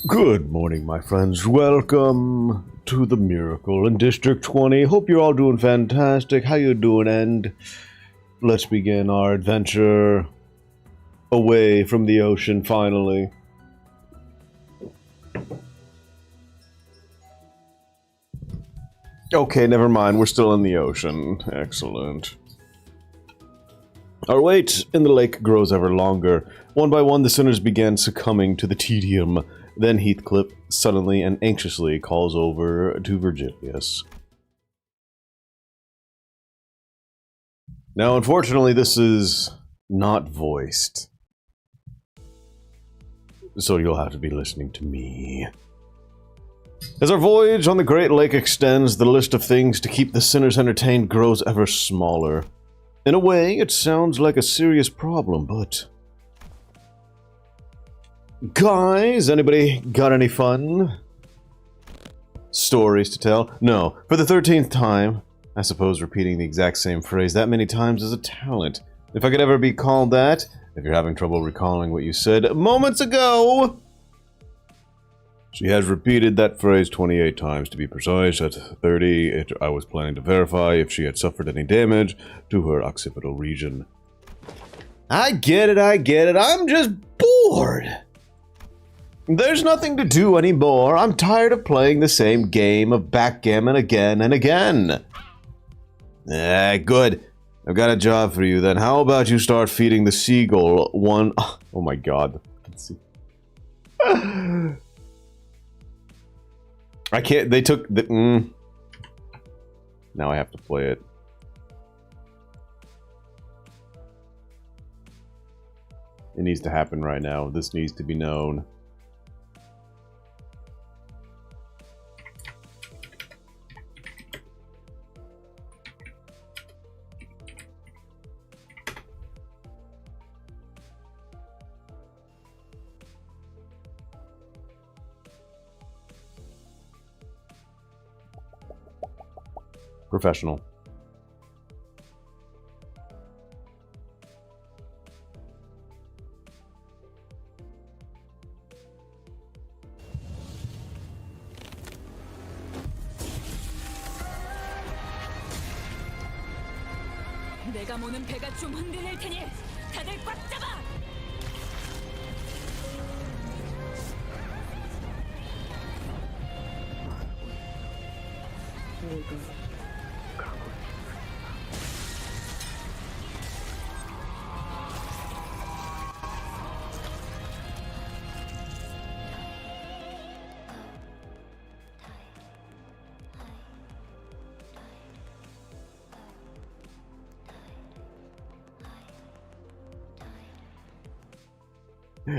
Good morning, my friends. Welcome to the Miracle in District 20. Hope you're all doing fantastic. How you doing? And let's begin our adventure away from the ocean, finally. Okay, never mind. We're still in the ocean. Excellent. Our wait in the lake grows ever longer. One by one, the sinners began succumbing to the tedium. Then Heathcliff suddenly and anxiously calls over to Virgilius. Now, unfortunately, this is not voiced. So you'll have to be listening to me. As our voyage on the Great Lake extends, the list of things to keep the sinners entertained grows ever smaller. In a way, it sounds like a serious problem, but... Guys, anybody got any fun stories to tell? No. For the 13th time, I suppose repeating the exact same phrase that many times is a talent. If I could ever be called that, if you're having trouble recalling what you said moments ago... She has repeated that phrase 28 times to be precise. At 30, I was planning to verify if she had suffered any damage to her occipital region. I get it, I'm just bored! There's nothing to do anymore. I'm tired of playing the same game of backgammon again and again. Good. I've got a job for you then. How about you start feeding the seagull one... Oh my god. Let's see. I can't... They took the... Now I have to play it. It needs to happen right now. This needs to be known. Professional. 내가 모는 배가 좀 흔들릴 테니 다들 꽉 잡아.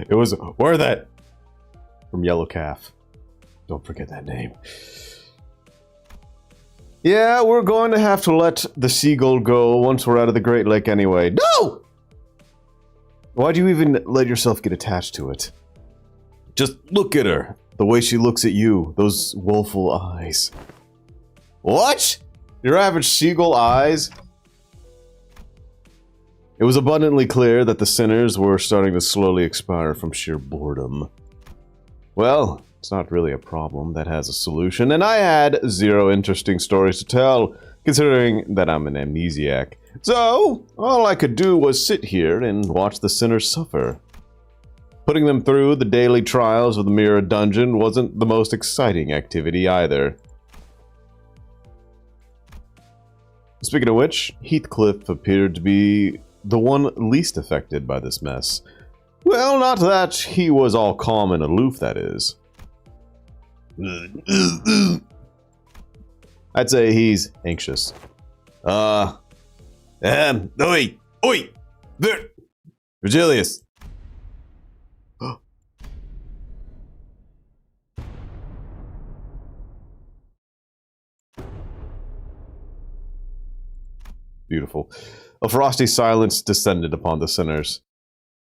It was worth it! From Yellow Calf. Don't forget that name. Yeah, we're going to have to let the seagull go once we're out of the Great Lake anyway. No! Why'd you even let yourself get attached to it? Just look at her. The way she looks at you. Those woeful eyes. What? Your average seagull eyes? It was abundantly clear that the sinners were starting to slowly expire from sheer boredom. Well, it's not really a problem that has a solution, and I had zero interesting stories to tell, considering that I'm an amnesiac. So, all I could do was sit here and watch the sinners suffer. Putting them through the daily trials of the Mirror Dungeon wasn't the most exciting activity either. Speaking of which, Heathcliff appeared to be the one least affected by this mess. Well, not that he was all calm and aloof, that is. I'd say he's anxious. Oi! Virgilius! Beautiful. A frosty silence descended upon the sinners,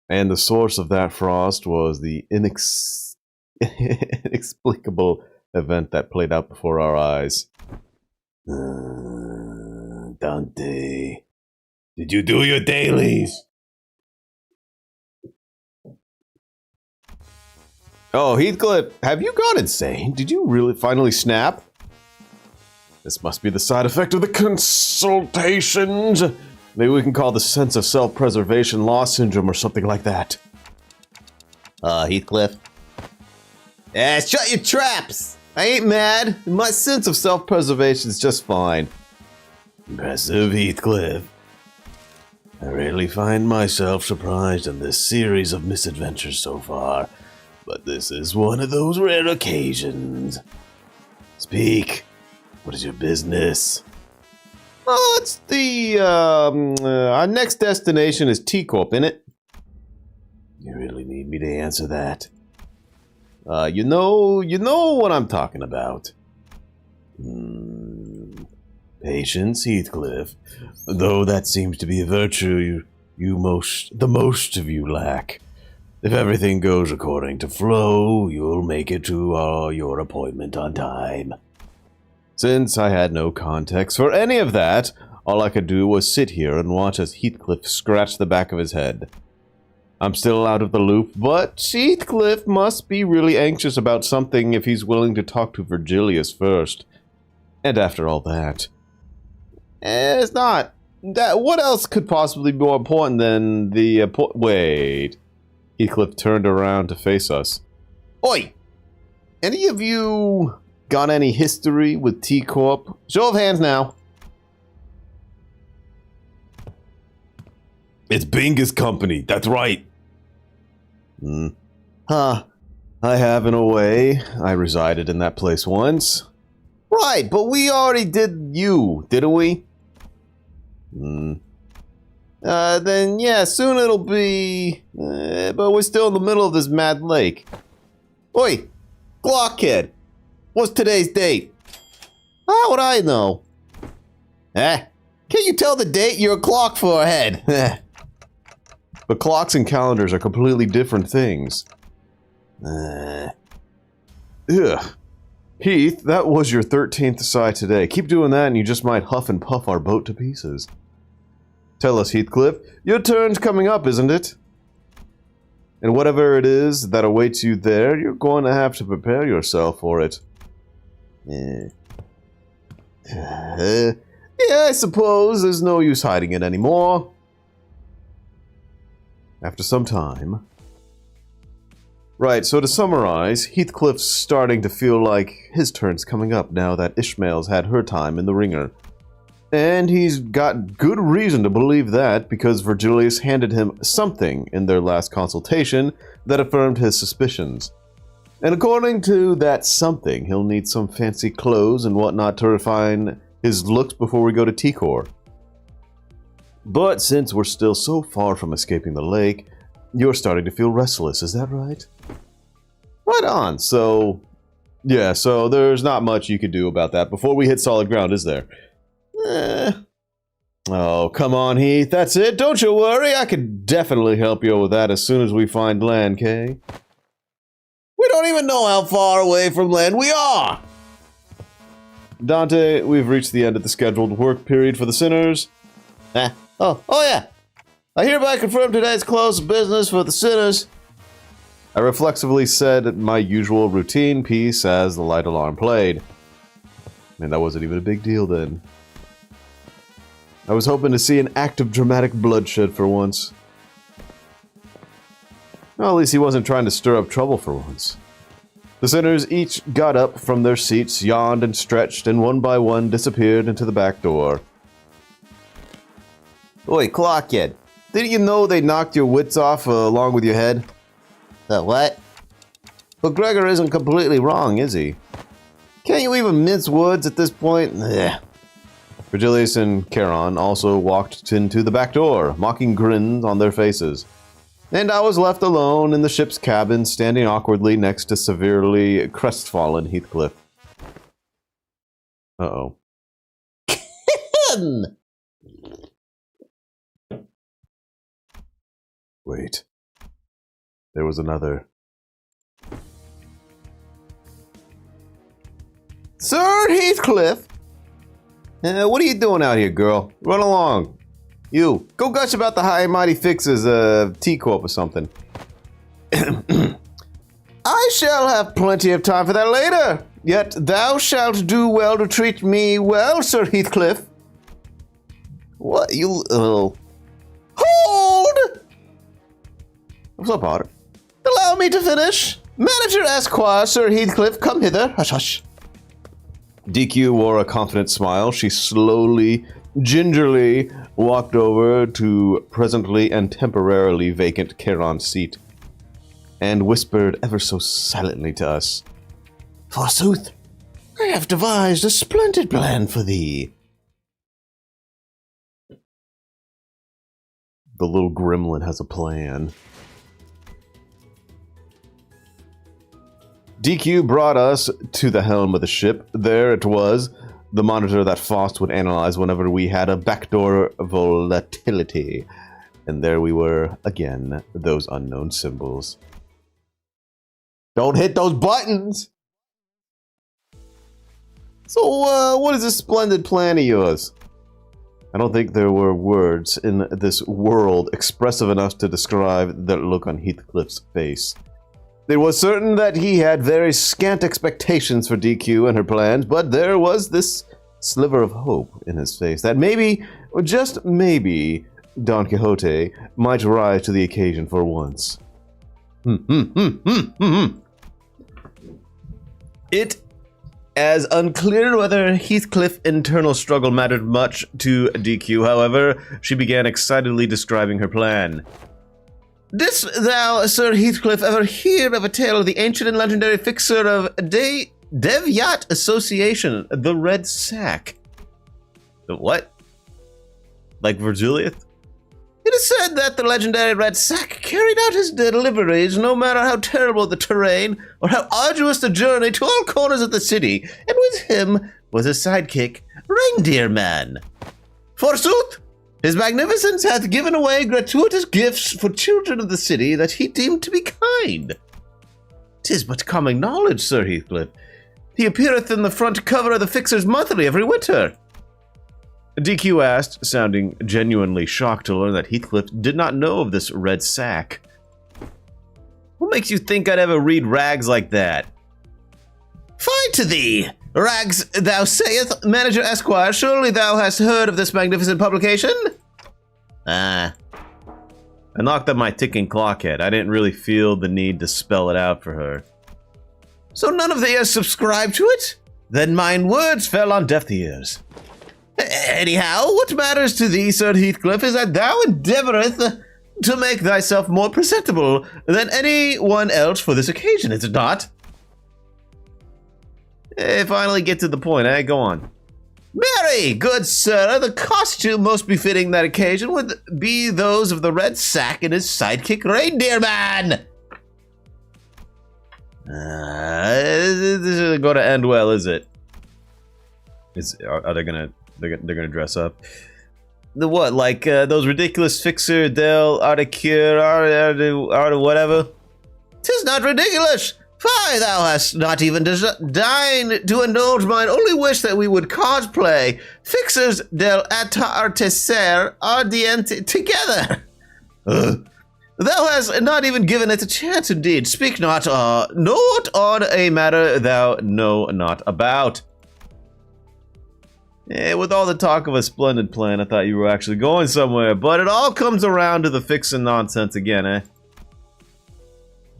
and the source of that frost was the inexplicable event that played out before our eyes. Dante, did you do your dailies? Oh, Heathcliff, have you gone insane? Did you really finally snap? This must be the side effect of the consultations. Maybe we can call the sense of self-preservation loss syndrome or something like that. Heathcliff? Shut your traps! I ain't mad. My sense of self-preservation is just fine. Impressive, Heathcliff. I rarely find myself surprised in this series of misadventures so far, but this is one of those rare occasions. Speak. What is your business? Oh, it's the, our next destination is T-Corp, innit? You really need me to answer that? You know what I'm talking about. Patience, Heathcliff. Though that seems to be a virtue the most of you lack. If everything goes according to flow, you'll make it to your appointment on time. Since I had no context for any of that, all I could do was sit here and watch as Heathcliff scratched the back of his head. I'm still out of the loop, but Heathcliff must be really anxious about something if he's willing to talk to Virgilius first. And after all that... it's not. What else could possibly be more important than the... Wait. Heathcliff turned around to face us. Oi! Any of you got any history with T-Corp? Show of hands now. It's Binga's company, that's right. I have in a way. I resided in that place once. Right, but we already did you, didn't we? Then yeah, soon it'll be... but we're still in the middle of this mad lake. Oi, Glockhead, what's today's date? How would I know? Can't you tell the date? You're a clock forehead. But clocks and calendars are completely different things. Ugh. Heath, that was your 13th sigh today. Keep doing that and you just might huff and puff our boat to pieces. Tell us, Heathcliff, your turn's coming up, isn't it? And whatever it is that awaits you there, you're going to have to prepare yourself for it. Yeah, I suppose there's no use hiding it anymore. After some time... Right, so to summarize, Heathcliff's starting to feel like his turn's coming up now that Ishmael's had her time in the ringer. And he's got good reason to believe that because Virgilius handed him something in their last consultation that affirmed his suspicions. And according to that something, he'll need some fancy clothes and whatnot to refine his looks before we go to T-Corp. But since we're still so far from escaping the lake, you're starting to feel restless, is that right? Right on, so... yeah, so there's not much you could do about that before we hit solid ground, is there? Oh, come on, Heath, that's it, don't you worry, I could definitely help you with that as soon as we find land, Kay. We don't even know how far away from land we are! Dante, we've reached the end of the scheduled work period for the sinners. Oh yeah. I hereby confirm today's close of business for the sinners. I reflexively said my usual routine piece as the light alarm played. Man, that wasn't even a big deal then. I was hoping to see an act of dramatic bloodshed for once. Well, at least he wasn't trying to stir up trouble for once. The sinners each got up from their seats, yawned and stretched, and one by one disappeared into the back door. Oi, Clockhead. Didn't you know they knocked your wits off along with your head? What? But Gregor isn't completely wrong, is he? Can't you even mince words at this point? Ugh. Virgilius and Charon also walked into the back door, mocking grins on their faces. And I was left alone in the ship's cabin, standing awkwardly next to severely crestfallen Heathcliff. Uh-oh. Wait. There was another. Sir Heathcliff! What are you doing out here, girl? Run along. You, go gush about the high and mighty fixes of T-Corp or something. I I shall have plenty of time for that later. Yet thou shalt do well to treat me well, Sir Heathcliff. What, you... Hold! What's up, Potter? Allow me to finish. Manager Esquire, Sir Heathcliff, come hither. Hush, hush. DQ wore a confident smile. She slowly, gingerly walked over to presently and temporarily vacant Charon's seat and whispered ever so silently to us, Forsooth, I have devised a splendid plan for thee. The little gremlin has a plan. DQ brought us to the helm of the ship. There it was, the monitor that Faust would analyze whenever we had a backdoor volatility. And there we were, again, those unknown symbols. Don't hit those buttons! So, what is this splendid plan of yours? I don't think there were words in this world expressive enough to describe the look on Heathcliff's face. It was certain that he had very scant expectations for DQ and her plans, but there was this sliver of hope in his face that maybe, or just maybe, Don Quixote might rise to the occasion for once. It as unclear whether Heathcliff's internal struggle mattered much to DQ, however, she began excitedly describing her plan. Didst thou, Sir Heathcliff, ever hear of a tale of the ancient and legendary fixer of Devyat Association, the Red Sack? The what? Like Virgilius? It is said that the legendary Red Sack carried out his deliveries no matter how terrible the terrain or how arduous the journey to all corners of the city, and with him was his sidekick, Reindeer Man. Forsooth, his magnificence hath given away gratuitous gifts for children of the city that he deemed to be kind. 'Tis but common knowledge, Sir Heathcliff. He appeareth in the front cover of the Fixer's Monthly every winter. DQ asked, sounding genuinely shocked to learn that Heathcliff did not know of this red sack. What makes you think I'd ever read rags like that? Fie to thee! Rags, thou sayest, Manager Esquire, surely thou hast heard of this magnificent publication? I knocked at my ticking clock head. I didn't really feel the need to spell it out for her. So none of thee has subscribed to it? Then mine words fell on deaf ears. Anyhow, what matters to thee, Sir Heathcliff, is that thou endeavoureth to make thyself more presentable than anyone else for this occasion, is it not? Finally get to the point, eh? Go on. Marry, good sir, the costume most befitting that occasion would be those of the Red Sack and his sidekick Reindeer Man. This isn't going to end well, is it? Are they gonna? They're gonna dress up. The what? Like those ridiculous Fixer del Articure, art whatever. 'Tis not ridiculous. Fie, thou hast not even deigned to indulge mine only wish that we would cosplay Fixers del Articer Ardiente together. Thou hast not even given it a chance, indeed. Speak not on a matter thou know not about. With all the talk of a splendid plan, I thought you were actually going somewhere, but it all comes around to the fixing nonsense again, eh?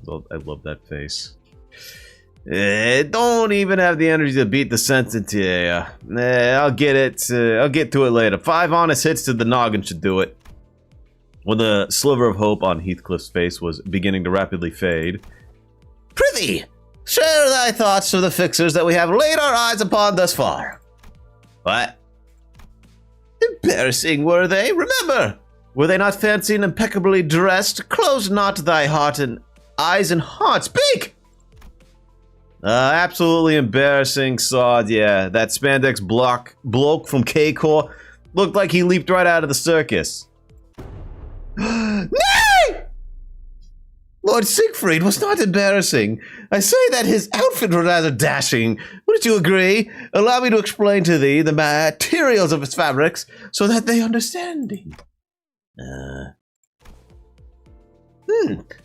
I love that face. Don't even have the energy to beat the sense into you. I'll get it. I'll get to it later. 5 honest hits to the noggin should do it. When the sliver of hope on Heathcliff's face was beginning to rapidly fade. Prithee, share thy thoughts of the fixers that we have laid our eyes upon thus far. What? Embarrassing, were they? Remember, were they not fancy and impeccably dressed? Close not thy heart and eyes and heart. Speak! Absolutely embarrassing, Sod, yeah. That spandex bloke from K-Corps looked like he leaped right out of the circus. Nay! Lord Siegfried was not embarrassing. I say that his outfit was rather dashing. Wouldn't you agree? Allow me to explain to thee the materials of his fabrics so that they understand thee.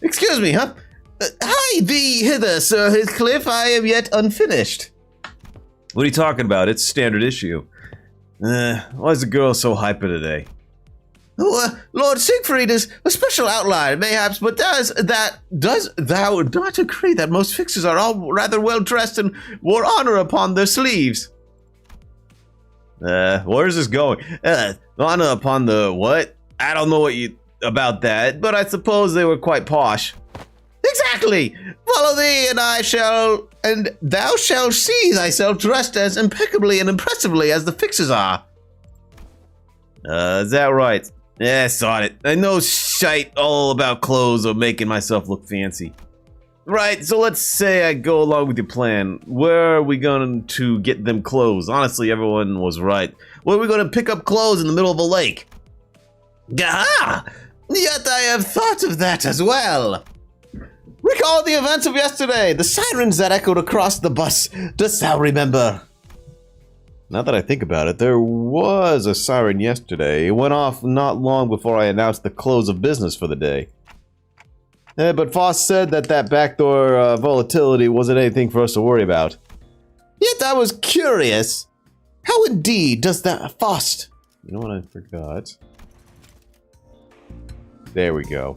Excuse me, huh? Hi thee hither, Sir Heathcliff. I am yet unfinished. What are you talking about? It's standard issue. Why is the girl so hyper today? Lord Siegfried is a special outlier, mayhaps, but does thou not agree that most fixers are all rather well dressed and wore honor upon their sleeves? Where's this going? Honor upon the what? I don't know about that, but I suppose they were quite posh. Exactly! Follow thee, and thou shalt see thyself dressed as impeccably and impressively as the fixers are. Is that right? Yeah, sod it. I know shite all about clothes or making myself look fancy. Right, so let's say I go along with your plan. Where are we going to get them clothes? Honestly, everyone was right. Where are we going to pick up clothes in the middle of a lake? Gah! Yet I have thought of that as well. Recall the events of yesterday, the sirens that echoed across the bus. Dost thou remember? Now that I think about it, there was a siren yesterday. It went off not long before I announced the close of business for the day. But Foss said that backdoor volatility wasn't anything for us to worry about. Yet I was curious. How indeed does that Foss... You know what I forgot? There we go.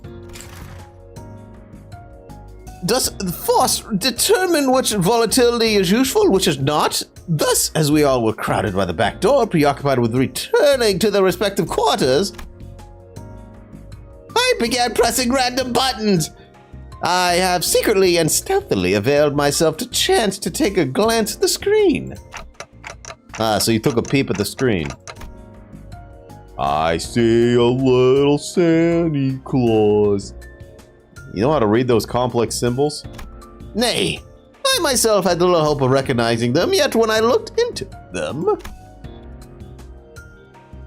Does Foss determine which volatility is useful, which is not? Thus, as we all were crowded by the back door, preoccupied with returning to their respective quarters, I began pressing random buttons. I have secretly and stealthily availed myself to chance to take a glance at the screen. So you took a peep at the screen. I see a little Santa Claus. You know how to read those complex symbols? Nay, I myself had little hope of recognizing them, yet when I looked into them,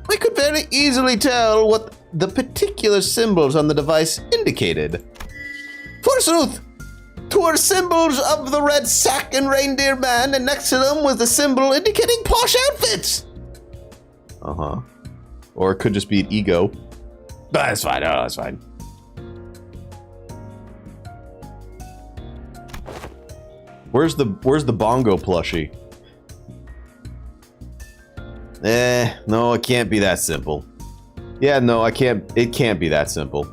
I could very easily tell what the particular symbols on the device indicated. Forsooth, 'twere symbols of the red sack and reindeer man, and next to them was the symbol indicating posh outfits. Uh-huh. Or it could just be an ego. That's fine, that's fine. Where's the bongo plushie? No, it can't be that simple. Yeah, no, it can't be that simple.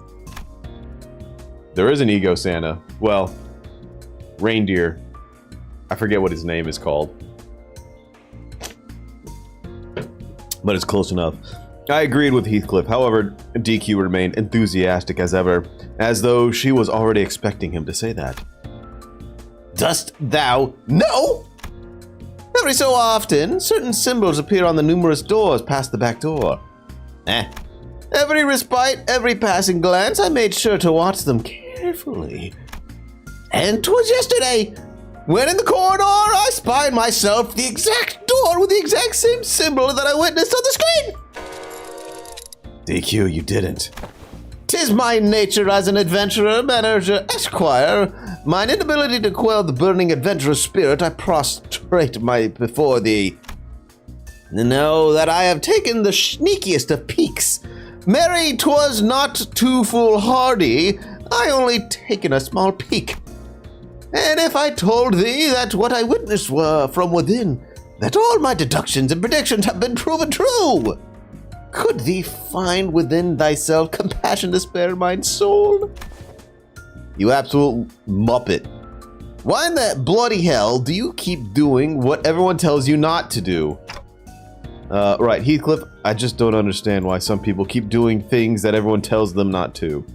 There is an ego Santa. Well, reindeer. I forget what his name is called. But it's close enough. I agreed with Heathcliff, however, DQ remained enthusiastic as ever, as though she was already expecting him to say that. Dost thou know? Every so often, certain symbols appear on the numerous doors past the back door. Every respite, every passing glance, I made sure to watch them carefully. And 'twas yesterday, when in the corridor I spied myself the exact door with the exact same symbol that I witnessed on the screen. DQ, you didn't. 'Tis my nature as an adventurer, manager, esquire. Mine inability to quell the burning adventurous spirit, I prostrate before thee. Know that I have taken the sneakiest of peeks. Marry, 'twas not too foolhardy. I only taken a small peek. And if I told thee that what I witnessed were from within, that all my deductions and predictions have been proven true, could thee find within thyself compassion to spare mine soul? You absolute muppet. Why in the bloody hell do you keep doing what everyone tells you not to do? Right, Heathcliff, I just don't understand why some people keep doing things that everyone tells them not to.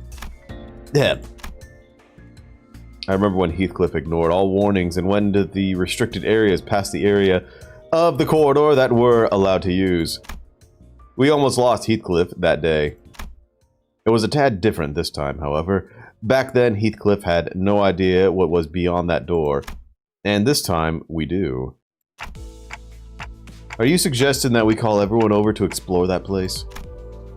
Yeah. I remember when Heathcliff ignored all warnings and went into the restricted areas past the area of the corridor that we're allowed to use. We almost lost Heathcliff that day. It was a tad different this time, however. Back then, Heathcliff had no idea what was beyond that door. And this time, we do. Are you suggesting that we call everyone over to explore that place?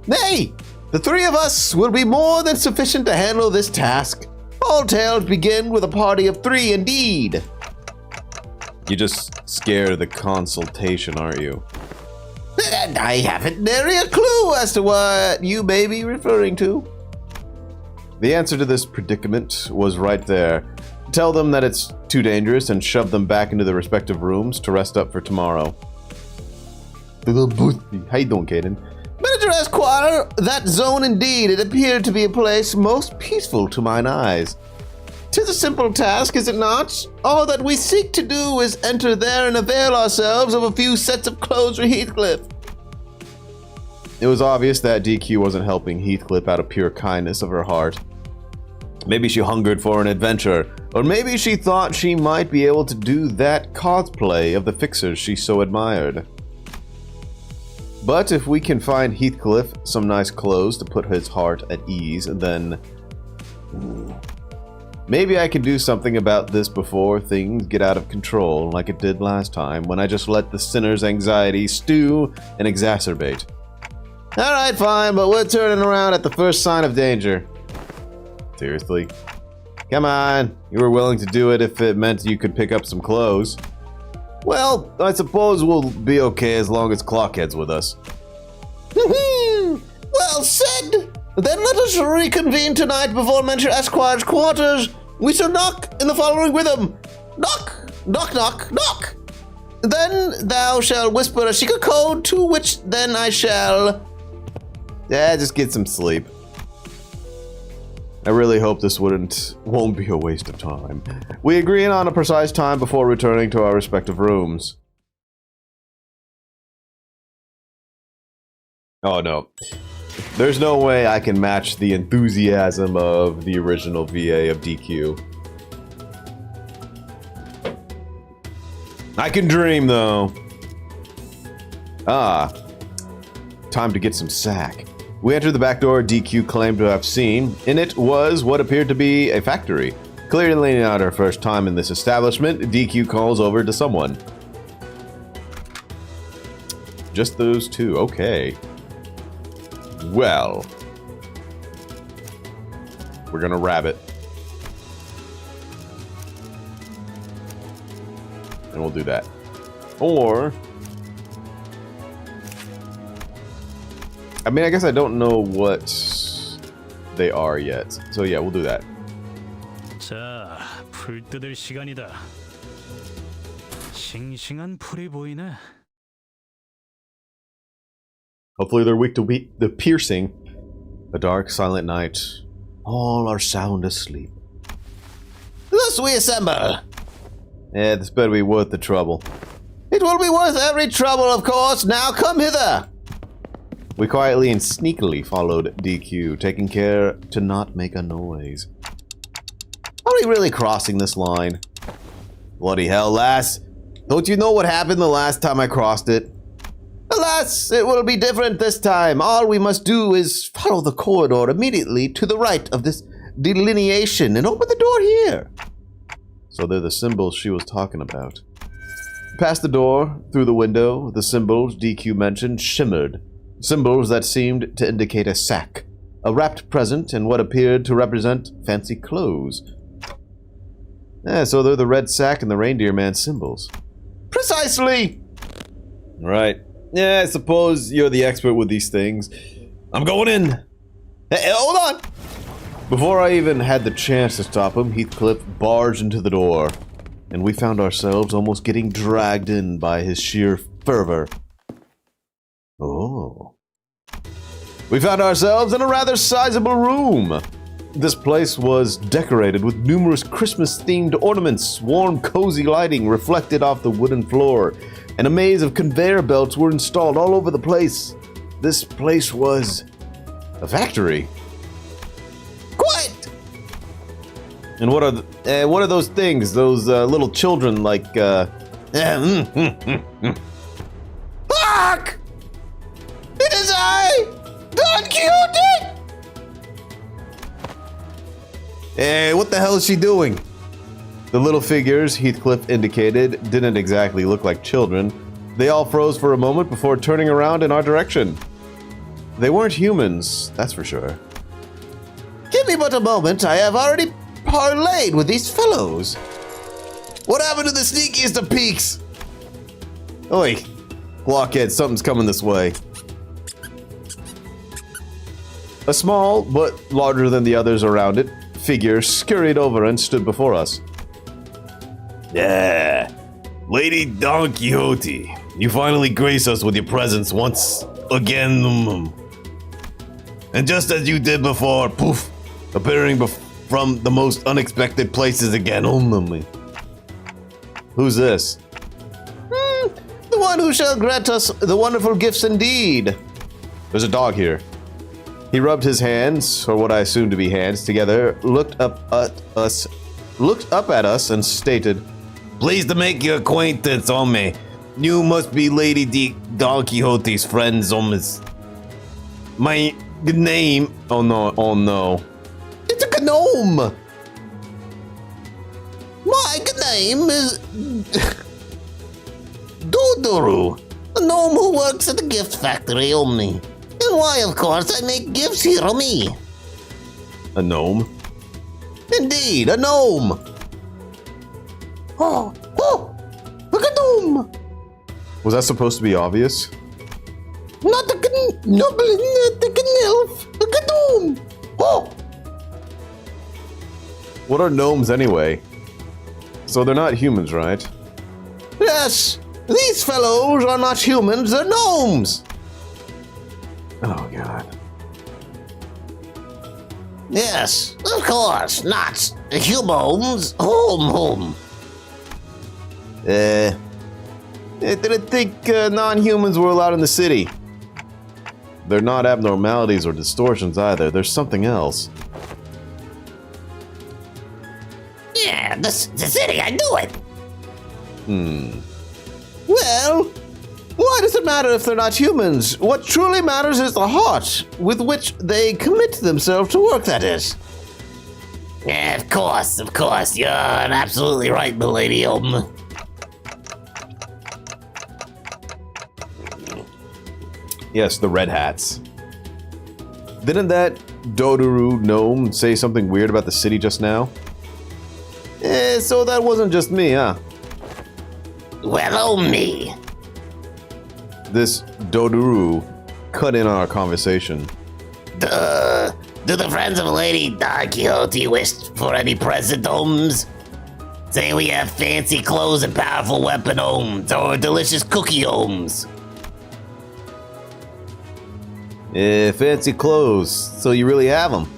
Nay! The three of us will be more than sufficient to handle this task. All tales begin with a party of three, indeed. You're just scared of the consultation, aren't you? And I haven't nary a clue as to what you may be referring to. The answer to this predicament was right there. Tell them that it's too dangerous and shove them back into their respective rooms to rest up for tomorrow. How you doing, Caden? Manager Esquire, that zone indeed. It appeared to be a place most peaceful to mine eyes. 'Tis a simple task, is it not? All that we seek to do is enter there and avail ourselves of a few sets of clothes for Heathcliff. It was obvious that DQ wasn't helping Heathcliff out of pure kindness of her heart. Maybe she hungered for an adventure, or maybe she thought she might be able to do that cosplay of the fixers she so admired. But if we can find Heathcliff some nice clothes to put his heart at ease, then maybe I can do something about this before things get out of control like it did last time when I just let the sinner's anxiety stew and exacerbate. Alright, fine, but we're turning around at the first sign of danger. Seriously? Come on, you were willing to do it if it meant you could pick up some clothes. Well, I suppose we'll be okay as long as Clockhead's with us. Well said! Then let us reconvene tonight before Mentor Esquire's quarters. We shall knock in the following rhythm. Knock! Knock, knock, knock! Then thou shalt whisper a secret code, to which then I shall... Yeah, just get some sleep. I really hope this won't be a waste of time. We agree on a precise time before returning to our respective rooms. Oh no. There's no way I can match the enthusiasm of the original VA of DQ. I can dream though. Ah. Time to get some sack. We entered the back door DQ claimed to have seen. In it was what appeared to be a factory. Clearly not our first time in this establishment, DQ calls over to someone. Just those two, okay. Well. We're gonna rabbit. And we'll do that. Or... I mean, I guess I don't know what they are yet. So yeah, we'll do that. 자, 풀 뜯을 시간이다. 싱싱한 풀이 보이네. Hopefully they're weak to the piercing. A dark, silent night. All are sound asleep. Thus we assemble. Yeah, this better be worth the trouble. It will be worth every trouble, of course. Now come hither. We quietly and sneakily followed DQ, taking care to not make a noise. Are we really crossing this line? Bloody hell, lass. Don't you know what happened the last time I crossed it? Alas, it will be different this time. All we must do is follow the corridor immediately to the right of this delineation and open the door here. So they're the symbols she was talking about. Past the door, through the window, the symbols DQ mentioned shimmered. Symbols that seemed to indicate a sack, a wrapped present, and what appeared to represent fancy clothes. Yeah, so they're the red sack and the reindeer man symbols. Precisely! Right. Yeah, I suppose you're the expert with these things. I'm going in! Hey, hold on! Before I even had the chance to stop him, Heathcliff barged into the door, and we found ourselves almost getting dragged in by his sheer fervor. Oh. We found ourselves in a rather sizable room. This place was decorated with numerous Christmas-themed ornaments, warm, cozy lighting reflected off the wooden floor, and a maze of conveyor belts were installed all over the place. This place was a factory. Quiet! And what are those things? Those little children like Fuck! It is I, Don Quixote! Hey, what the hell is she doing? The little figures Heathcliff indicated didn't exactly look like children. They all froze for a moment before turning around in our direction. They weren't humans, that's for sure. Give me but a moment, I have already parlayed with these fellows. What happened to the sneakiest of peaks? Oi, blockhead, something's coming this way. A small, but larger than the others around it, figure scurried over and stood before us. Yeah, Lady Don Quixote, you finally grace us with your presence once again. And just as you did before, poof, appearing from the most unexpected places again. Who's this? The one who shall grant us the wonderful gifts indeed. There's a dog here. He rubbed his hands, or what I assume to be hands, together, looked up at us, and stated, Pleased to make your acquaintance, homie. You must be Lady Don Quixote's friends, homies. My name... Oh no. It's a gnome! My name is Dodoru, a gnome who works at the gift factory only. And why, of course, I make gifts here on me. A gnome? Indeed, a gnome! Oh, look at gnome! Was that supposed to be obvious? Not a elf, a gnome! Oh! What are gnomes anyway? So they're not humans, right? Yes, these fellows are not humans, they're gnomes! Oh god. Yes, of course, not humans. Home. I didn't think non-humans were allowed in the city. They're not abnormalities or distortions either. There's something else. Yeah, the city, I knew it. Well, why does it matter if they're not humans? What truly matters is the heart with which they commit themselves to work, that is. Yeah, of course, you're absolutely right, milady. Yes, the red hats. Didn't that Dodoru gnome say something weird about the city just now? So that wasn't just me, huh? Well, me. This Dodoru cut in on our conversation. Do the friends of Lady Don Quixote wish for any present, homes? Say we have fancy clothes and powerful weapon, homes, or delicious cookie, homes. Fancy clothes, so you really have them.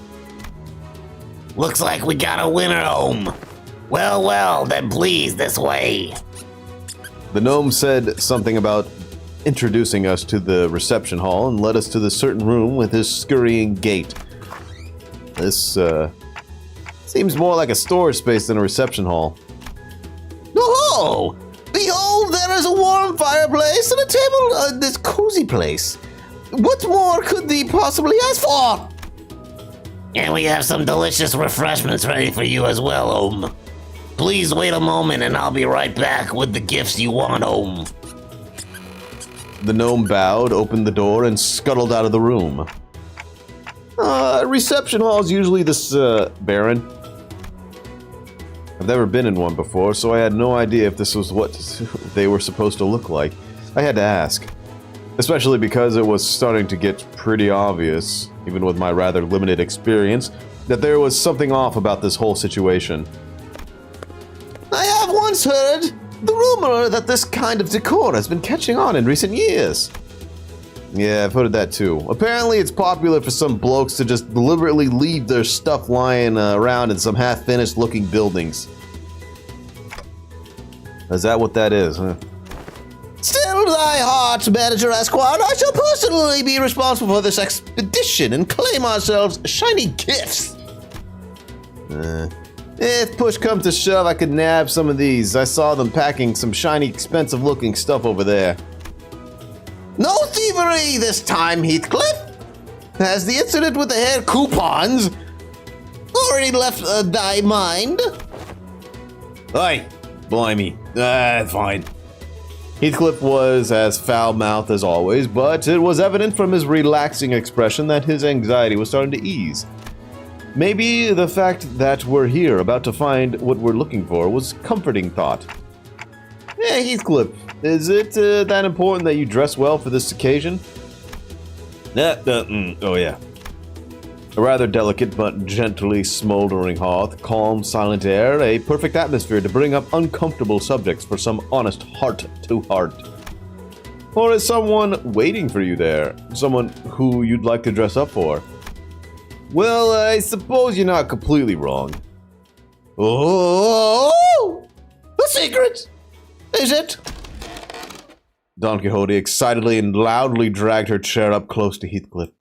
Looks like we got a winner, home. Well, then please, this way. The gnome said something about introducing us to the reception hall and led us to the certain room with his scurrying gait. This, seems more like a storage space than a reception hall. Oh! Behold, there is a warm fireplace and a table in this cozy place. What more could thee possibly ask for? And we have some delicious refreshments ready for you as well, Om. Please wait a moment and I'll be right back with the gifts you want, Om. The gnome bowed, opened the door, and scuttled out of the room. Reception hall is usually this, barren. I've never been in one before, so I had no idea if this was what they were supposed to look like. I had to ask. Especially because it was starting to get pretty obvious, even with my rather limited experience, that there was something off about this whole situation. I have once heard the rumor that this kind of decor has been catching on in recent years. Yeah, I've heard that too. Apparently it's popular for some blokes to just deliberately leave their stuff lying around in some half-finished looking buildings. Is that what that is, huh? Still thy heart, Manager Esquire. I shall personally be responsible for this expedition and claim ourselves shiny gifts. If push comes to shove, I could nab some of these. I saw them packing some shiny, expensive-looking stuff over there. No thievery this time, Heathcliff. Has the incident with the hair coupons already left thy mind? Aye, blimey. Fine. Heathcliff was as foul-mouthed as always, but it was evident from his relaxing expression that his anxiety was starting to ease. Maybe the fact that we're here about to find what we're looking for was comforting thought. Hey, Heathcliff, is it that important that you dress well for this occasion? Oh yeah. A rather delicate but gently smoldering hearth, calm, silent air, a perfect atmosphere to bring up uncomfortable subjects for some honest heart-to-heart. Or is someone waiting for you there? Someone who you'd like to dress up for? Well, I suppose you're not completely wrong. Oh! A secret! Is it? Don Quixote excitedly and loudly dragged her chair up close to Heathcliff.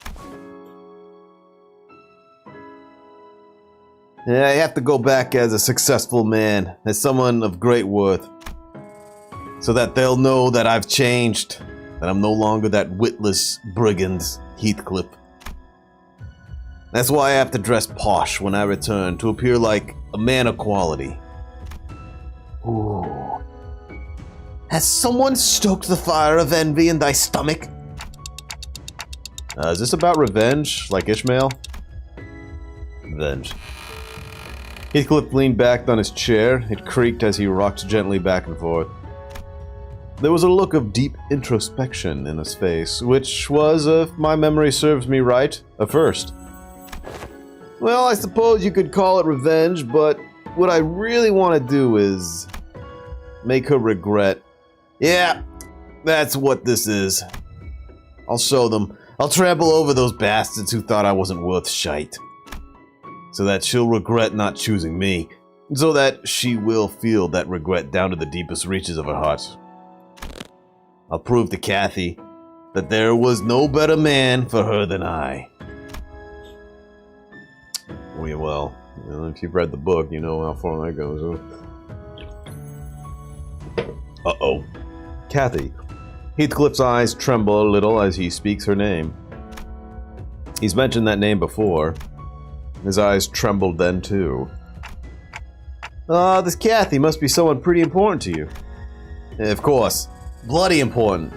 Yeah, I have to go back as a successful man, as someone of great worth. So that they'll know that I've changed, that I'm no longer that witless brigand, Heathcliff. That's why I have to dress posh when I return, to appear like a man of quality. Ooh. Has someone stoked the fire of envy in thy stomach? Is this about revenge, like Ishmael? Revenge. Heathcliff leaned back on his chair. It creaked as he rocked gently back and forth. There was a look of deep introspection in his face, which was, if my memory serves me right, a first. Well, I suppose you could call it revenge, but what I really want to do is make her regret. Yeah, that's what this is. I'll show them. I'll trample over those bastards who thought I wasn't worth shite. So that she'll regret not choosing me. So that she will feel that regret down to the deepest reaches of her heart. I'll prove to Kathy that there was no better man for her than I. Well, if you've read the book, you know how far that goes. Uh-oh. Kathy. Heathcliff's eyes tremble a little as he speaks her name. He's mentioned that name before. His eyes trembled then, too. This Kathy must be someone pretty important to you. Of course. Bloody important.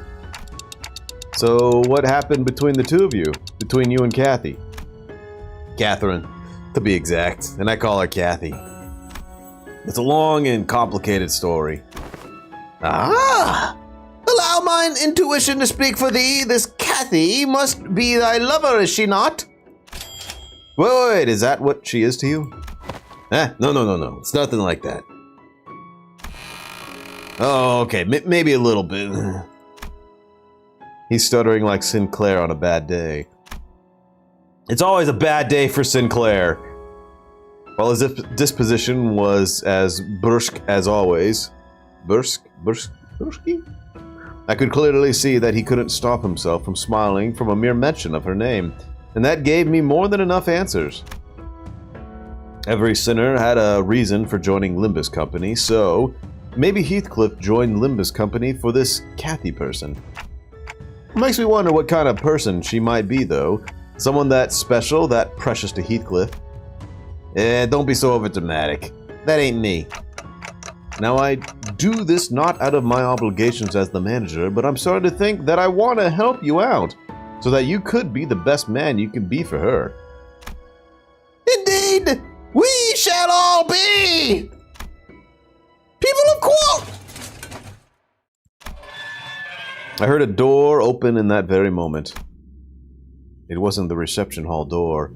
So, what happened between the two of you? Between you and Kathy? Catherine, to be exact. And I call her Kathy. It's a long and complicated story. Ah! Allow mine intuition to speak for thee. This Kathy must be thy lover, is she not? Wait, is that what she is to you? No. It's nothing like that. Oh, okay, maybe a little bit. He's stuttering like Sinclair on a bad day. It's always a bad day for Sinclair. While his disposition was as brusque as always. Brusque? I could clearly see that he couldn't stop himself from smiling from a mere mention of her name. And that gave me more than enough answers. Every sinner had a reason for joining Limbus Company, so maybe Heathcliff joined Limbus Company for this Kathy person. Makes me wonder what kind of person she might be, though. Someone that special, that precious to Heathcliff. Don't be so overdramatic. That ain't me. Now, I do this not out of my obligations as the manager, but I'm starting to think that I want to help you out. So that you could be the best man you can be for her. Indeed, we shall all be people of quote. I heard a door open in that very moment. It wasn't the reception hall door.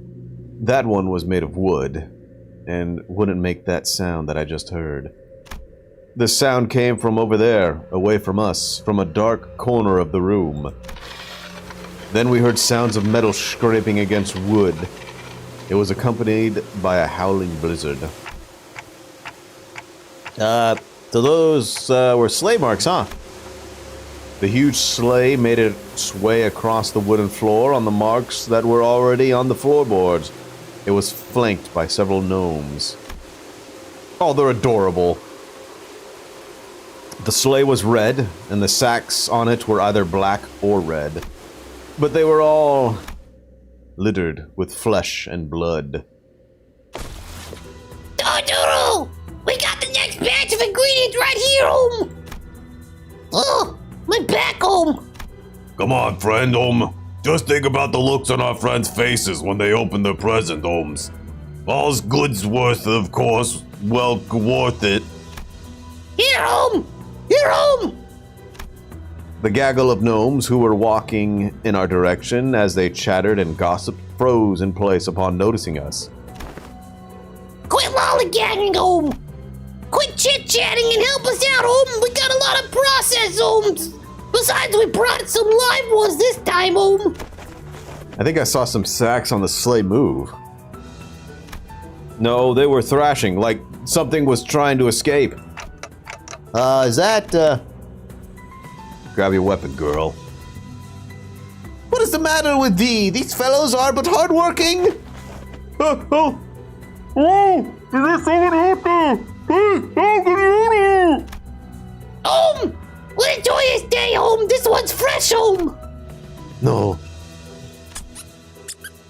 That one was made of wood, and wouldn't make that sound that I just heard. The sound came from over there, away from us, from a dark corner of the room. Then we heard sounds of metal scraping against wood. It was accompanied by a howling blizzard. So those were sleigh marks, huh? The huge sleigh made its way across the wooden floor on the marks that were already on the floorboards. It was flanked by several gnomes. Oh, they're adorable. The sleigh was red, and the sacks on it were either black or red. But they were all littered with flesh and blood. Doodle! We got the next batch of ingredients right here, home! Oh, my back, home! Come on, friend, Just think about the looks on our friends' faces when they open their present, Holmes. All's good's worth, of course, well worth it. Here, home! Here, home! The gaggle of gnomes who were walking in our direction as they chattered and gossiped froze in place upon noticing us. Quit lollygagging, Ohm! Quit chit-chatting and help us out, Ohm! We got a lot of processed Ohms! Besides, we brought some live ones this time, Ohm! I think I saw some sacks on the sleigh move. No, they were thrashing, like something was trying to escape. Is that, Grab your weapon, girl. What is the matter with thee? These fellows are but hardworking! Ohm! What a joyous day, Ohm! This one's fresh, Ohm! No.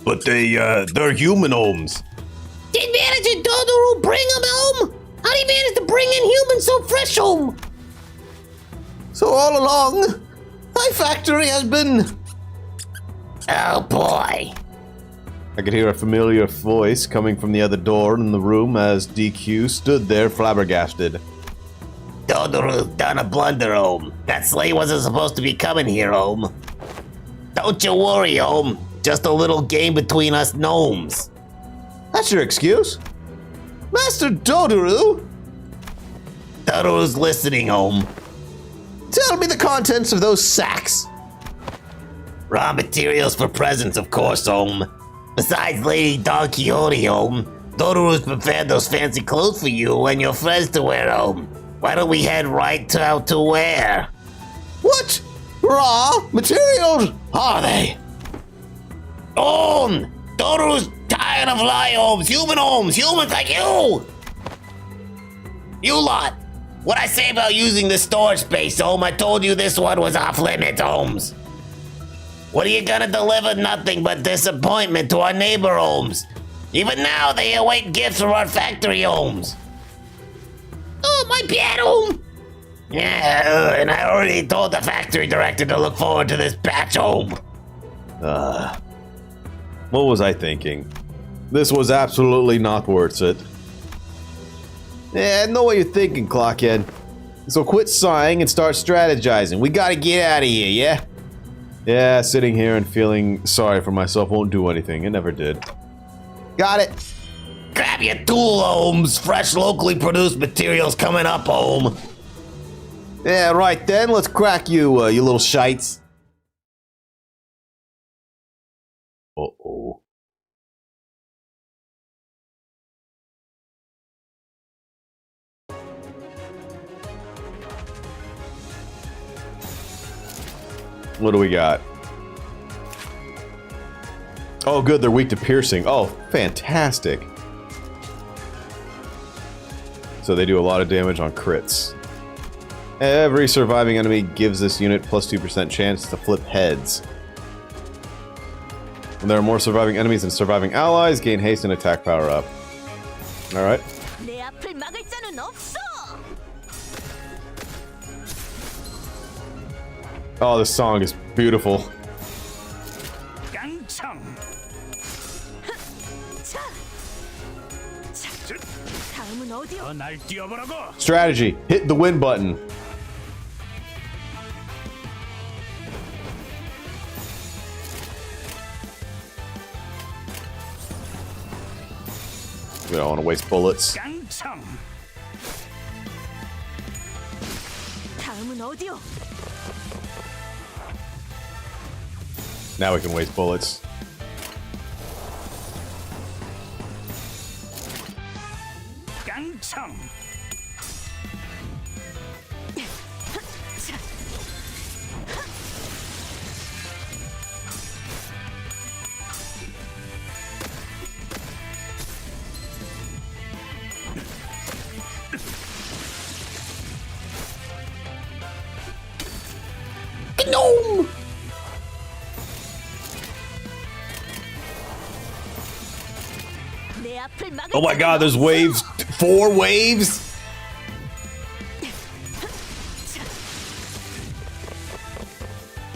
But they're human ohms. Did Manager Dodoro bring them, Ohm? How did he manage to bring in humans so fresh, Ohm? So all along, my factory has been... Oh boy. I could hear a familiar voice coming from the other door in the room as DQ stood there flabbergasted. Dodoro's done a blunder, Ohm. That sleigh wasn't supposed to be coming here, Ohm. Don't you worry, Ohm. Just a little game between us gnomes. That's your excuse? Master Dodoru? Dodoro's listening, Ohm. Tell me the contents of those sacks. Raw materials for presents, of course, Ohm. Besides Lady Don Quixote, Ohm, Dodoru's prepared those fancy clothes for you and your friends to wear, Ohm. Why don't we head right out to where? What? Raw materials? Are they? Ohm! Dodoru's tired of lie ohms, humans like you! You lot! What I say about using the storage space, Ohm? I told you this one was off limits, Ohms. What are you gonna deliver? Nothing but disappointment to our neighbor Ohms. Even now, they await gifts from our factory Ohms. Oh, my bad, Ohm. Yeah, and I already told the factory director to look forward to this batch, Ohm. What was I thinking? This was absolutely not worth it. Yeah, I know what you're thinking, Clockhead. So quit sighing and start strategizing. We gotta get out of here, yeah? Yeah, sitting here and feeling sorry for myself won't do anything. It never did. Got it. Grab your tool, Ohms. Fresh, locally produced materials coming up, Ohm. Yeah, right then. Let's crack you, you little shites. Uh-oh. What do we got? Oh, good. They're weak to piercing. Oh, fantastic. So they do a lot of damage on crits. Every surviving enemy gives this unit plus 2% chance to flip heads. When there are more surviving enemies than surviving allies, gain haste and attack power up. Alright. 내 앞을 막을 자는 없어. Oh, this song is beautiful. 깡총. 다음은 어디요? 날 뛰어보라고. Strategy. Hit the win button. We don't want to waste bullets. 깡총. 다음은 어디요? Now we can waste bullets. 깡총. Gnome! 내 앞을 막을 Oh my 자는 god, there's 없어. waves. 4 waves?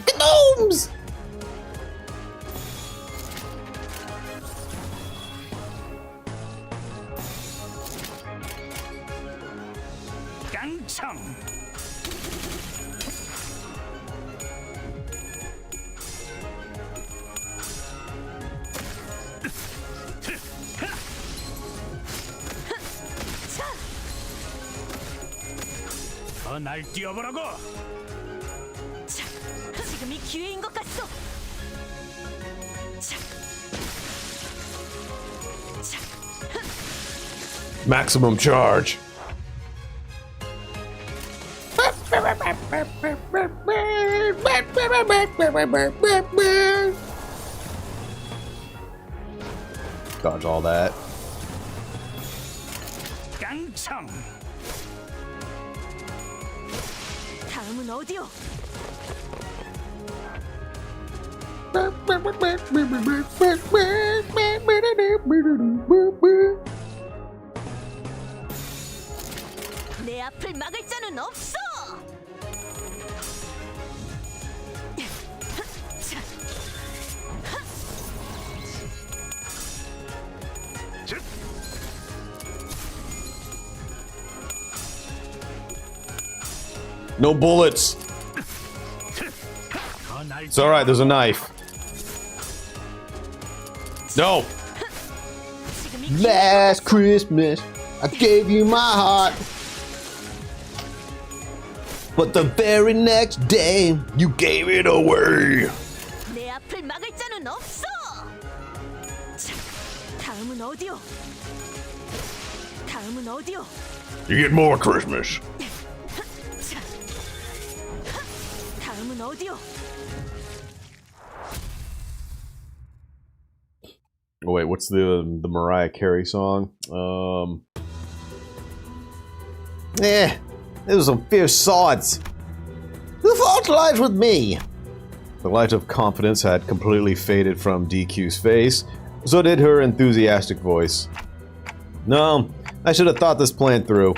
Gnomes! 깡총. 더 날 뛰어보라고. 자, 지금이 기회인 것 같소. 자, 자, Maximum charge. Dodge all that. 깡총. 다음은 어디요? 내 앞을 막을 자는 없어. 자, No bullets. 더날 It's all right. There's a knife. No. 지금이 기회. Last Christmas, I gave you my heart. But the very next day, You gave it away. 내 앞을 막을 자는 없어. 자, 다음은 어디요? 다음은 어디요? You get more Christmas. 자, 다음은 어디요? Oh, wait, what's the Mariah Carey song? those some fierce swords. The fault lies with me. The light of confidence had completely faded from DQ's face, so did her enthusiastic voice. No, I should have thought this plan through.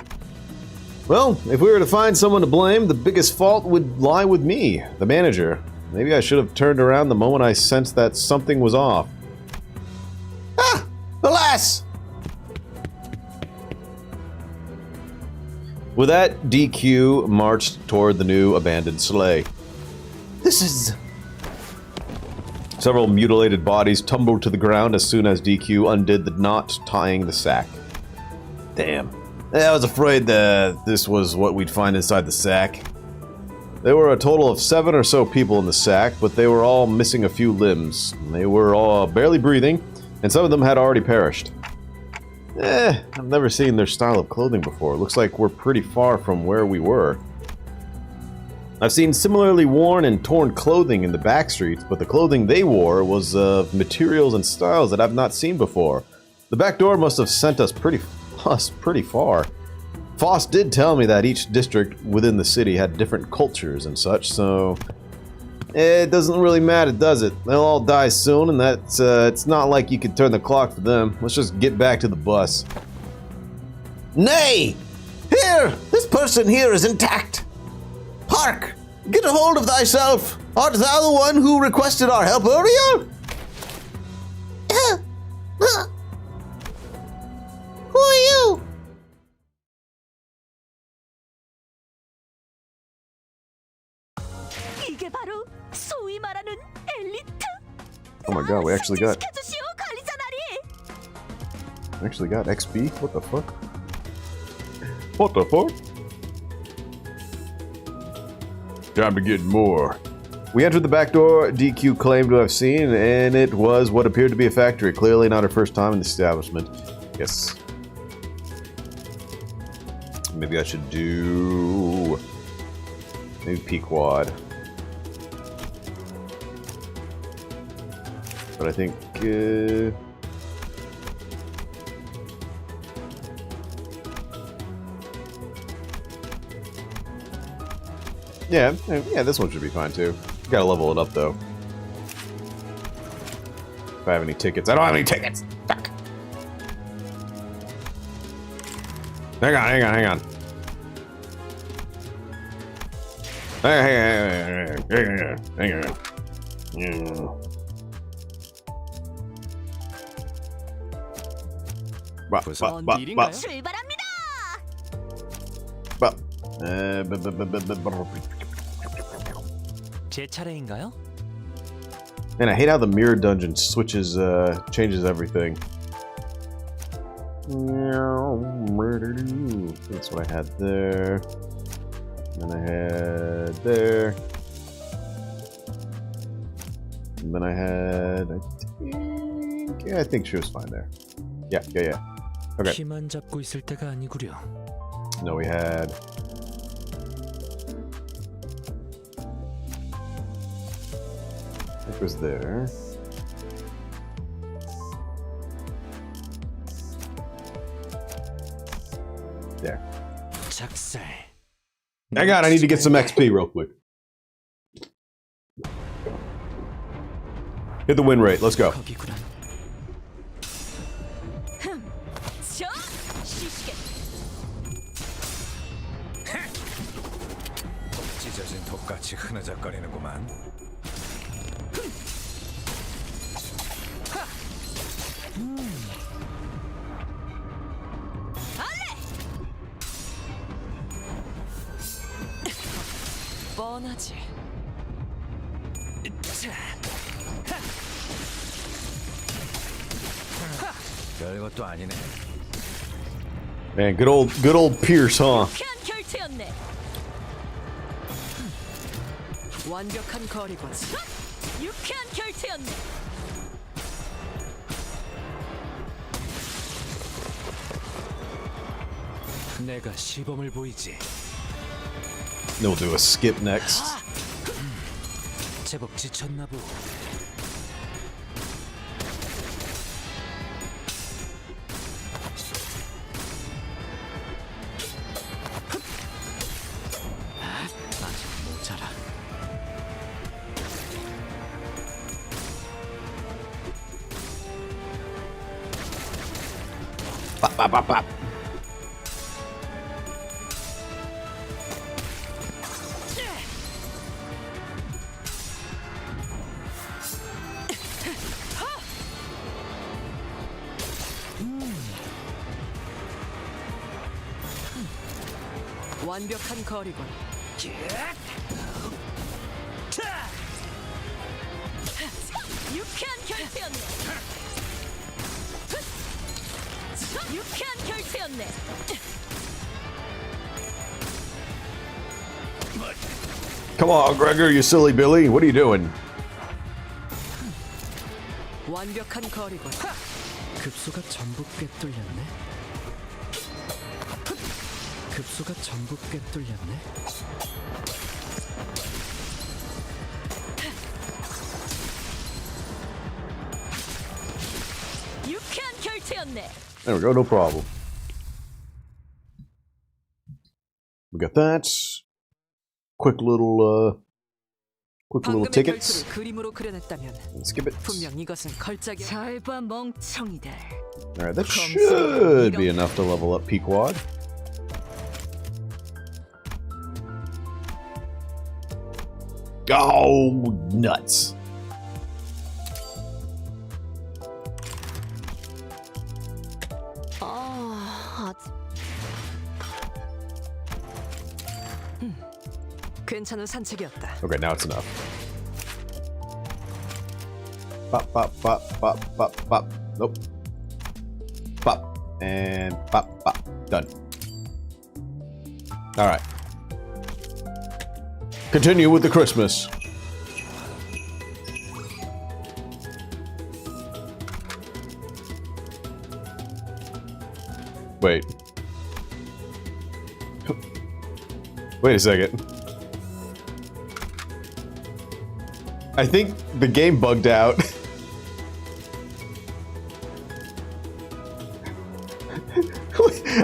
Well, if we were to find someone to blame, the biggest fault would lie with me, the manager. Maybe I should have turned around the moment I sensed that something was off. Ah, alas! With that, DQ marched toward the new abandoned sleigh. This is... Several mutilated bodies tumbled to the ground as soon as DQ undid the knot tying the sack. Damn. I was afraid that this was what we'd find inside the sack. There were a total of 7 or so people in the sack, but they were all missing a few limbs. They were all barely breathing, and some of them had already perished. I've never seen their style of clothing before. Looks like we're pretty far from where we were. I've seen similarly worn and torn clothing in the back streets, but the clothing they wore was of materials and styles that I've not seen before. The back door must have sent us pretty far. Foss did tell me that each district within the city had different cultures and such, so it doesn't really matter, does it? They'll all die soon, and that's it's not like you could turn the clock for them. Let's just get back to the bus. Nay! Here! This person here is intact! Hark! Get a hold of thyself! Art thou the one who requested our help earlier? Who are you? 이게 바로 소위 말하는 엘리트. Oh my god, we actually got 시켜주시오, 관리자 나리. XP? What the fuck? What the fuck? Time to get more. We entered the back door DQ claimed to have seen, and it was what appeared to be a factory. Clearly not her first time in the establishment. Yes. Maybe I should do... maybe Pequod. But I think... Yeah, this one should be fine too. Gotta level it up though. If I have any tickets. I don't have any tickets! Fuck! Hang on. Hang on. 출발합니다. 제 차례인가요? Man, I hate how the mirror dungeon switches, changes everything. That's what I had there. Then I had there. And then I had, I think she was fine there. Yeah. Okay. 키만 잡고 있을 때가 아니구려. No, we had. It was there. There. 작살. Hang on, I need to get some XP real quick. Hit the win rate. Let's go. 거기구나. 저 시시게 찢어진 독같이 흐느적거리는구만. 뻔하지. 별것도 아니네. Man, good old Pierce, huh? 유쾌한 결투였네. 완벽한 거리권. 유쾌한 결투였네. 내가 시범을 보이지. Then we'll do a skip next. 제법 지쳤나 보. 아직 모자라. Bop. 완벽한 거리권. 유쾌한 결투였네. 유쾌한 결투였네. Come on, Gregor, you silly Billy. What are you doing? 완벽한 거리권. 급소가 전부 꿰뚫렸네. 급소가 전부 꿰뚫렸네. 유쾌한 결투였네. There we go, no problem. We got that. Quick little 방금의 tickets. 결투를 그림으로 그려냈다면 Skip it. 분명 이것은 걸작이. 잘 봐 멍청이들. Alright, that should be enough to level up Pequod. Oh, nuts. 괜찮은 산책이었다. Okay, now it's enough. Bop. Nope. Bop. And bop. Done. Alright. Continue with the Christmas. Wait. Wait a second. I think the game bugged out.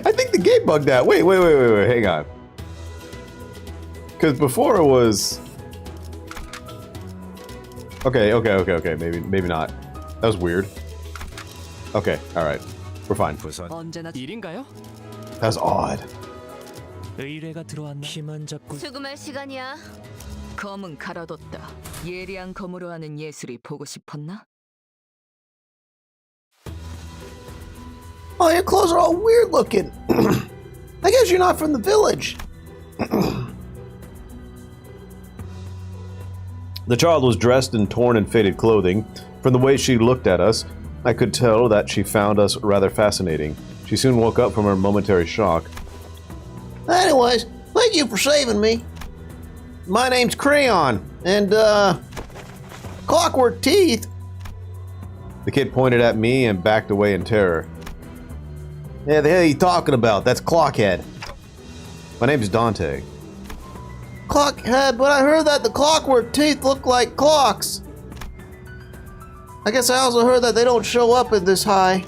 I think the game bugged out. Wait, hang on. Because before it was... Okay, maybe not. That was weird. Okay, alright. We're fine. 언제나 일인가요? That's odd. 의뢰가 들어왔나? 키만 잡고 수금할 시간이야. 검은 갈아뒀다. 예리한 검으로 하는 예술이 보고 싶었나? Oh, your clothes are all weird looking. I guess you're not from the village. The child was dressed in torn and faded clothing. From the way she looked at us, I could tell that she found us rather fascinating. She soon woke up from her momentary shock. Anyways, my Thank you for saving me. My name's Crayon, and, Clockwork teeth? The kid pointed at me and backed away in terror. Yeah, the hell are you talking about? That's Clockhead. My name's Dante. Clockhead, but I heard that the clockwork teeth look like clocks. I guess I also heard that they don't show up at this high.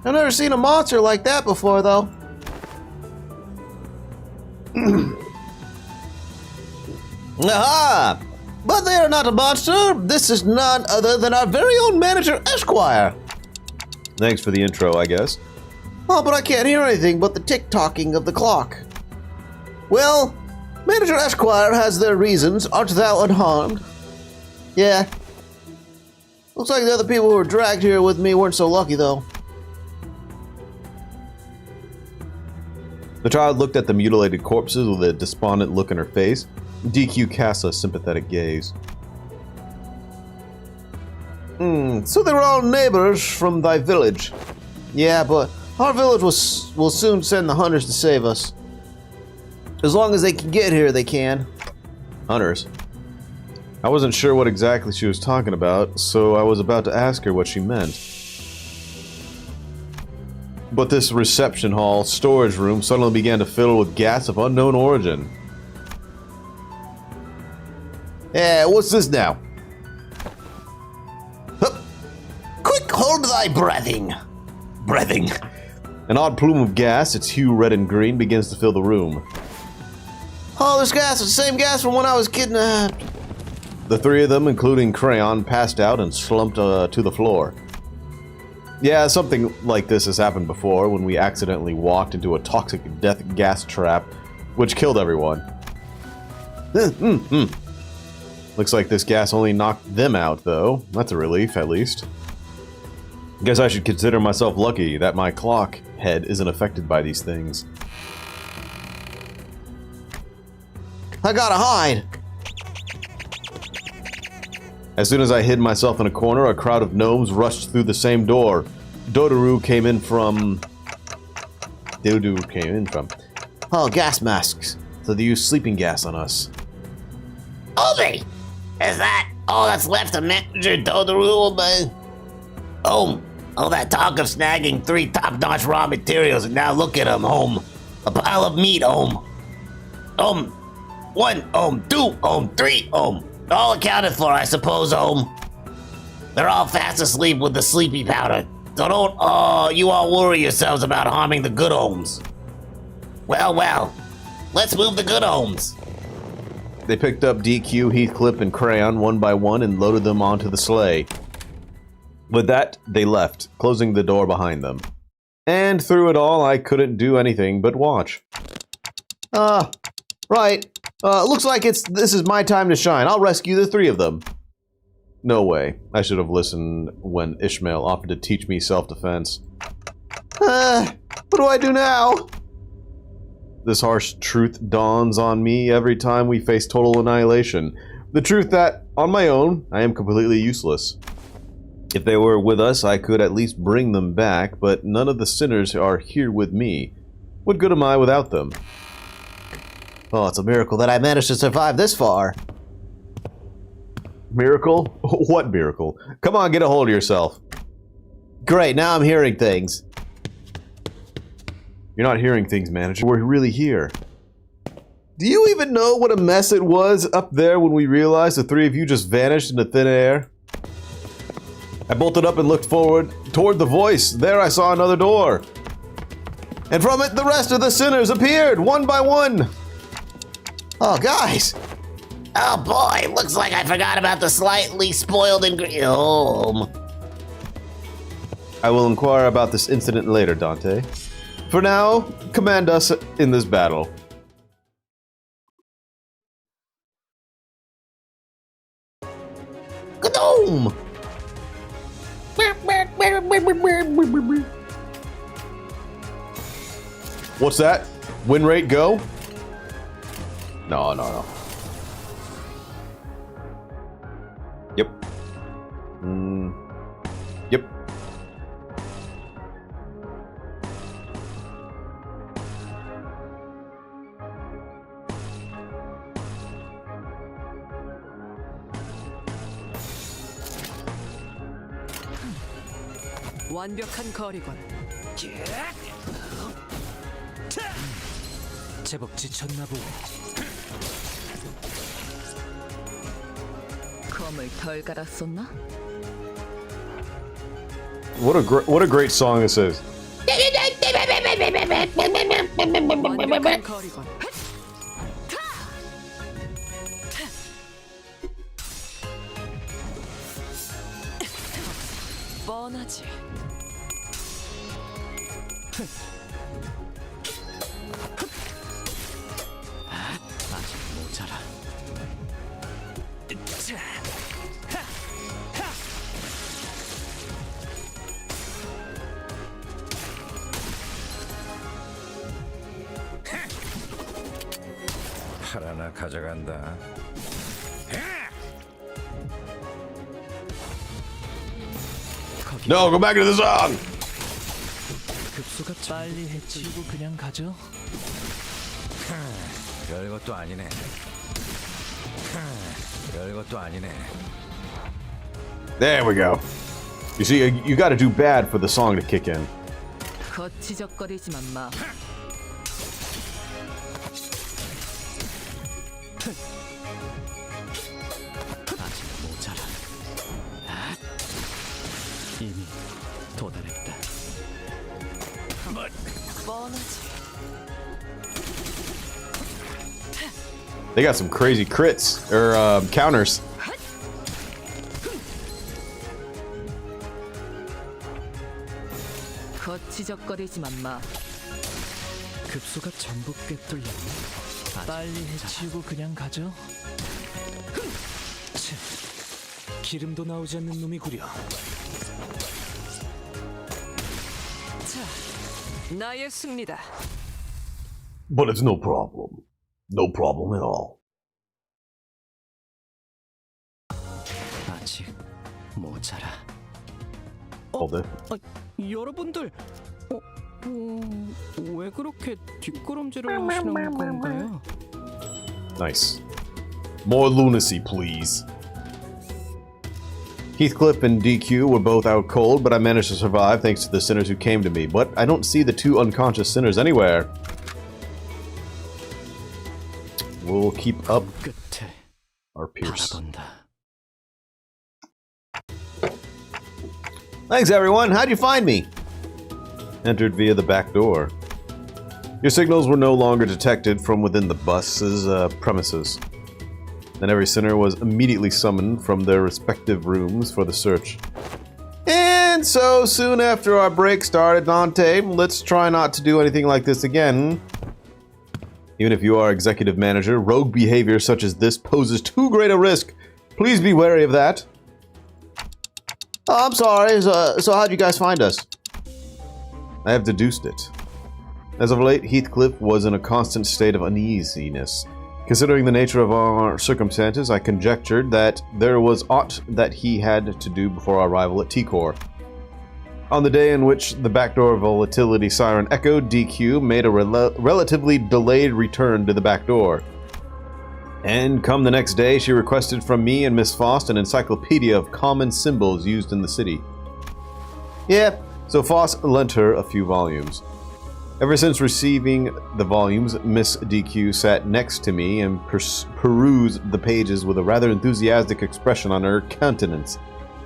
I've never seen a monster like that before, though. Aha! But they are not a monster. This is none other than our very own manager, Esquire. Thanks for the intro, I guess. Oh, but I can't hear anything but the tick-tocking of the clock. Well, Manager Esquire has their reasons. Art thou unharmed? Yeah. Looks like the other people who were dragged here with me weren't so lucky, though. The child looked at the mutilated corpses with a despondent look in her face. DQ cast a sympathetic gaze. So they were all neighbors from thy village. Yeah, but our village will soon send the hunters to save us. As long as they can get here, they can. Hunters? I wasn't sure what exactly she was talking about, so I was about to ask her what she meant. But this reception hall storage room suddenly began to fill with gas of unknown origin. Yeah, what's this now? Hup. Quick, hold thy breathing. Breathing. An odd plume of gas, its hue red and green, begins to fill the room. Oh, this gas is the same gas from when I was kidnapped. The three of them, including Crayon, passed out and slumped to the floor. Yeah, something like this has happened before when we accidentally walked into a toxic death gas trap, which killed everyone. Looks like this gas only knocked them out, though. That's a relief, at least. Guess I should consider myself lucky that my clock head isn't affected by these things. I gotta hide. As soon as I hid myself in a corner, a crowd of gnomes rushed through the same door. Dodoru came in from... Oh, gas masks. So they used sleeping gas on us. Obi! Is that all that's left of Manager Dodoru, man? Oh, that talk of snagging 3 top-notch raw materials, and now look at 'em, home. A pile of meat, home. 1, 2, 3, all accounted for, I suppose, They're all fast asleep with the sleepy powder. So don't, you all worry yourselves about harming the good ohms. Well, let's move the good ohms. They picked up DQ, Heathcliff, and Crayon one by one and loaded them onto the sleigh. With that, they left, closing the door behind them. And through it all, I couldn't do anything but watch. Right. Looks like this is my time to shine. I'll rescue the 3 of them. No way. I should have listened when Ishmael offered to teach me self-defense. What do I do now? This harsh truth dawns on me every time we face total annihilation. The truth that, on my own, I am completely useless. If they were with us, I could at least bring them back, but none of the sinners are here with me. What good am I without them? Oh, it's a miracle that I managed to survive this far. Miracle? What miracle? Come on, get a hold of yourself. Great, now I'm hearing things. You're not hearing things, manager. We're really here. Do you even know what a mess it was up there when we realized the 3 of you just vanished into thin air? I bolted up and looked forward toward the voice. There I saw another door. And from it, the rest of the sinners appeared, one by one. Oh, guys. Oh, boy. Looks like I forgot about the slightly spoiled ingredient. I will inquire about this incident later, Dante. For now, command us in this battle. Gnome! What's that? Win rate go? No. Yep. Yep. 완벽한 거리군. 제법 지쳤나 보고. 검을 덜 갈았었나? What a great song this is. 완벽한 거리군. 뻔하지. 아직 모자라. 팔 하나 가져간다. No, go back to the song. 급소가 빨리 해치우고 그냥 가죠. 별것도 아니네. 별것도 아니네. There we go. You see, you got to do bad for the song to kick in. 거치적거리지만 마. 아직 모자라. 이미 도달했다. 뻔하지. They got some crazy crits or counters. 거치적거리지만 마. 급소가 전부 꿰뚫렸네. 빨리 해치우고 그냥 가죠. 치, 기름도 나오지 않는 놈이구려. 자, 나의 승리다. But it's no problem. No problem at all. 아직 모자라. Hold it. 여러분들, 왜 그렇게 뒷걸음질을 하시는 건가요? Nice. More lunacy, please. Heathcliff and DQ were both out cold, but I managed to survive thanks to the sinners who came to me. But I don't see the two unconscious sinners anywhere. We'll keep up 끝에 our pierce. 바라본다. Thanks, everyone. How'd you find me? Entered via the back door. Your signals were no longer detected from within the bus's premises. Then every sinner was immediately summoned from their respective rooms for the search. And so, soon after our break started, Dante, let's try not to do anything like this again. Even if you are executive manager, rogue behavior such as this poses too great a risk. Please be wary of that. Oh, I'm sorry. So how'd you guys find us? I have deduced it. As of late, Heathcliff was in a constant state of uneasiness. Considering the nature of our circumstances, I conjectured that there was aught that he had to do before our arrival at T-Core. On the day in which the backdoor volatility siren echoed, DQ made a relatively delayed return to the back door. And come the next day, she requested from me and Miss Faust an encyclopedia of common symbols used in the city. Yeah, so Faust lent her a few volumes. Ever since receiving the volumes, Miss DQ sat next to me and perused the pages with a rather enthusiastic expression on her countenance.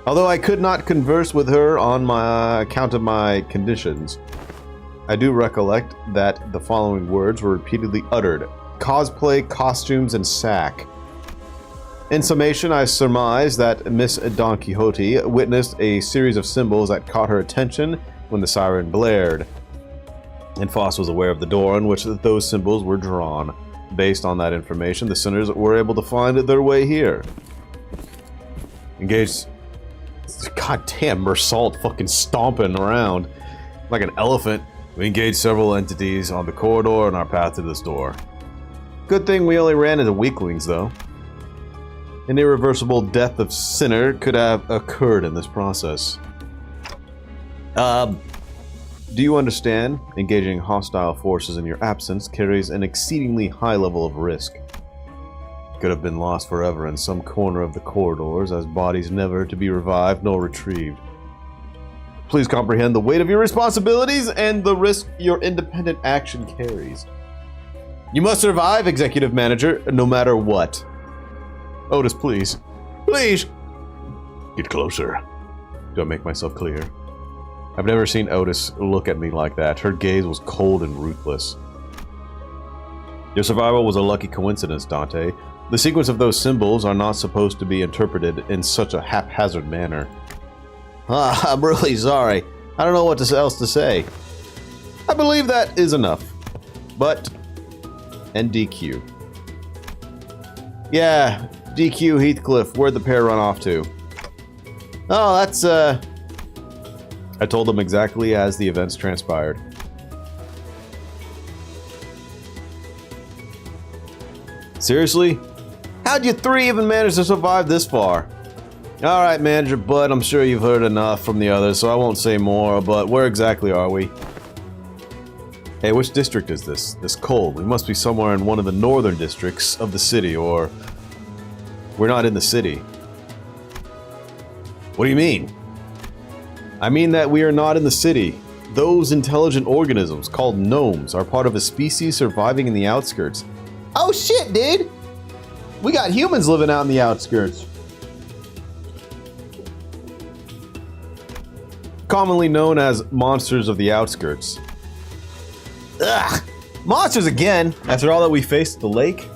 Although I could not converse with her on my account of my conditions, I do recollect that the following words were repeatedly uttered: cosplay, costumes, and sack. In summation, I surmise that Miss Don Quixote witnessed a series of symbols that caught her attention when the siren blared, and Foss was aware of the door on which those symbols were drawn. Based on that information, the sinners were able to find their way here. Engaged. Goddamn, Mersault fucking stomping around like an elephant. We engaged several entities on the corridor on our path to this door. Good thing we only ran into weaklings, though. An irreversible death of sinner could have occurred in this process. Do you understand? Engaging hostile forces in your absence carries an exceedingly high level of risk. Could have been lost forever in some corner of the corridors as bodies never to be revived nor retrieved. Please comprehend the weight of your responsibilities and the risk your independent action carries. You must survive, Executive Manager, no matter what. Otis, please. Please! Get closer. Do I make myself clear? I've never seen Otis look at me like that. Her gaze was cold and ruthless. Your survival was a lucky coincidence, Dante. The sequence of those symbols are not supposed to be interpreted in such a haphazard manner. I'm really sorry. I don't know what else to say. I believe that is enough. But... and DQ. Yeah, DQ Heathcliff. Where'd the pair run off to? Oh, that's, I told them exactly as the events transpired. Seriously? How'd you three even manage to survive this far? Alright, Manager Bud, I'm sure you've heard enough from the others, so I won't say more, but where exactly are we? Hey, which district is this? This cold. We must be somewhere in one of the northern districts of the city, or... we're not in the city. What do you mean? I mean that we are not in the city. Those intelligent organisms, called gnomes, are part of a species surviving in the outskirts. Oh shit, dude! We got humans living out in the outskirts. Commonly known as monsters of the outskirts. Ugh! Monsters again! After all that we faced at the lake?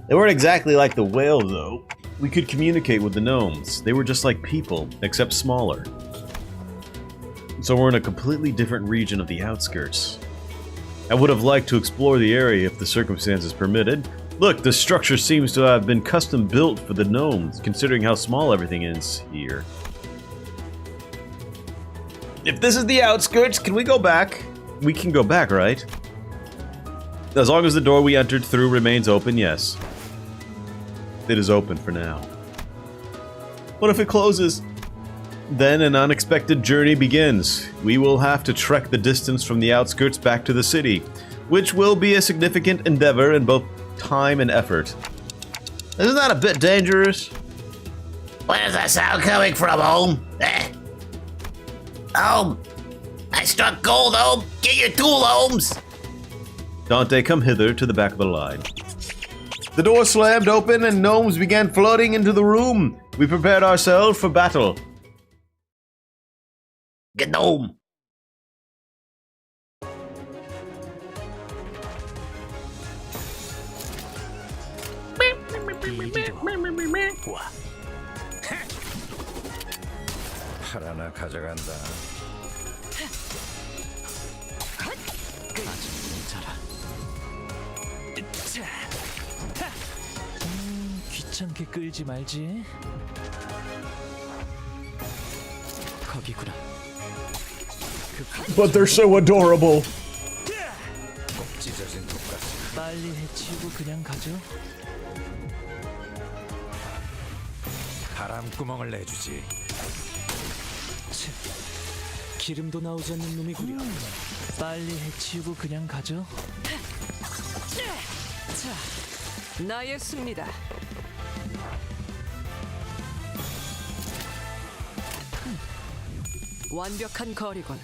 They weren't exactly like the whales, though. We could communicate with the gnomes. They were just like people, except smaller. So we're in a completely different region of the outskirts. I would have liked to explore the area if the circumstances permitted. Look, the structure seems to have been custom built for the gnomes, considering how small everything is here. If this is the outskirts, can we go back? We can go back, right? As long as the door we entered through remains open, yes. It is open for now. What if it closes? Then an unexpected journey begins. We will have to trek the distance from the outskirts back to the city, which will be a significant endeavor in both time and effort. Isn't that a bit dangerous? Where's that sound coming from, Home? Home! I struck gold, Home! Get your tool, Holmes! Dante, come hither to the back of the line. The door slammed open and gnomes began flooding into the room. We prepared ourselves for battle. Gnome! 팔 하나 가져간다. 귀찮게 끌지 말지. 거기구나. But they're so adorable. 찢어진 독가스. 빨리 해치우고 그냥 가죠. 바람구멍을 내주지. 기름도 나오지 않는 놈이구려. 빨리 해치우고 그냥 가죠. 자, 나의 승리다. 완벽한 거리건.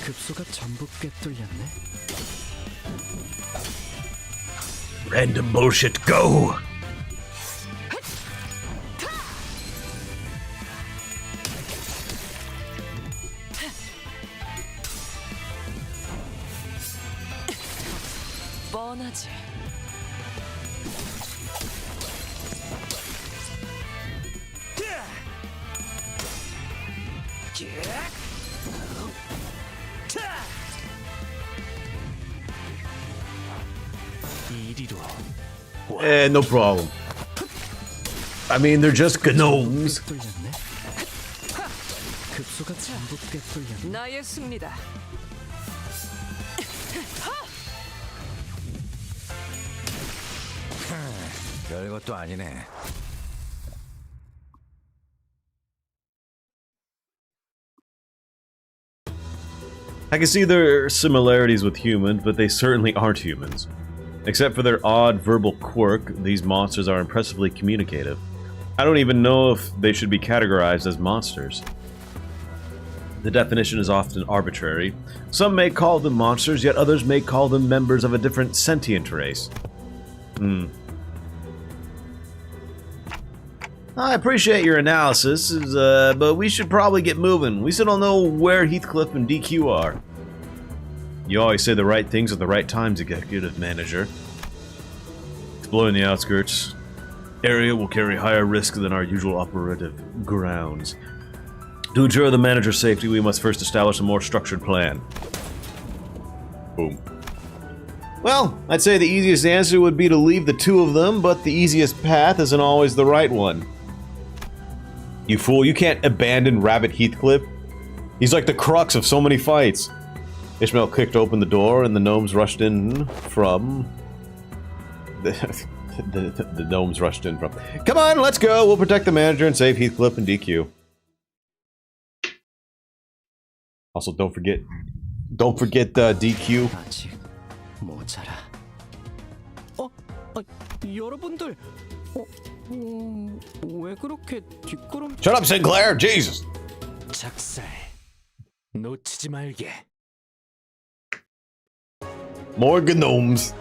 급소가 전부 꿰뚫렸네. Random bullshit, go! 뻔하지. 이리로. No problem. I mean, they're just gnomes. 꿰뚫렸네. 급소가 전부 꿰뚫렸네. 나의 승리다. 별것도 아니네. I can see there are similarities with humans, but they certainly aren't humans. Except for their odd verbal quirk, these monsters are impressively communicative. I don't even know if they should be categorized as monsters. The definition is often arbitrary. Some may call them monsters, yet others may call them members of a different sentient race. I appreciate your analysis, but we should probably get moving. We still don't know where Heathcliff and DQ are. You always say the right things at the right times, Executive Manager. Exploring the outskirts area will carry higher risk than our usual operative grounds. To ensure the manager's safety, we must first establish a more structured plan. Boom. Well, I'd say the easiest answer would be to leave the two of them, but the easiest path isn't always the right one. You fool, you can't abandon Rabbit Heathcliff. He's like the crux of so many fights. Ishmael kicked open the door and the gnomes rushed in from... The gnomes rushed in from... Come on, let's go! We'll protect the manager and save Heathcliff and DQ. Also, don't forget DQ. 아직 모자라. 여러분들, 왜 그렇게 뒷걸음? Shut up, Sinclair! Jesus! 작살 놓치지 말게. More gnomes.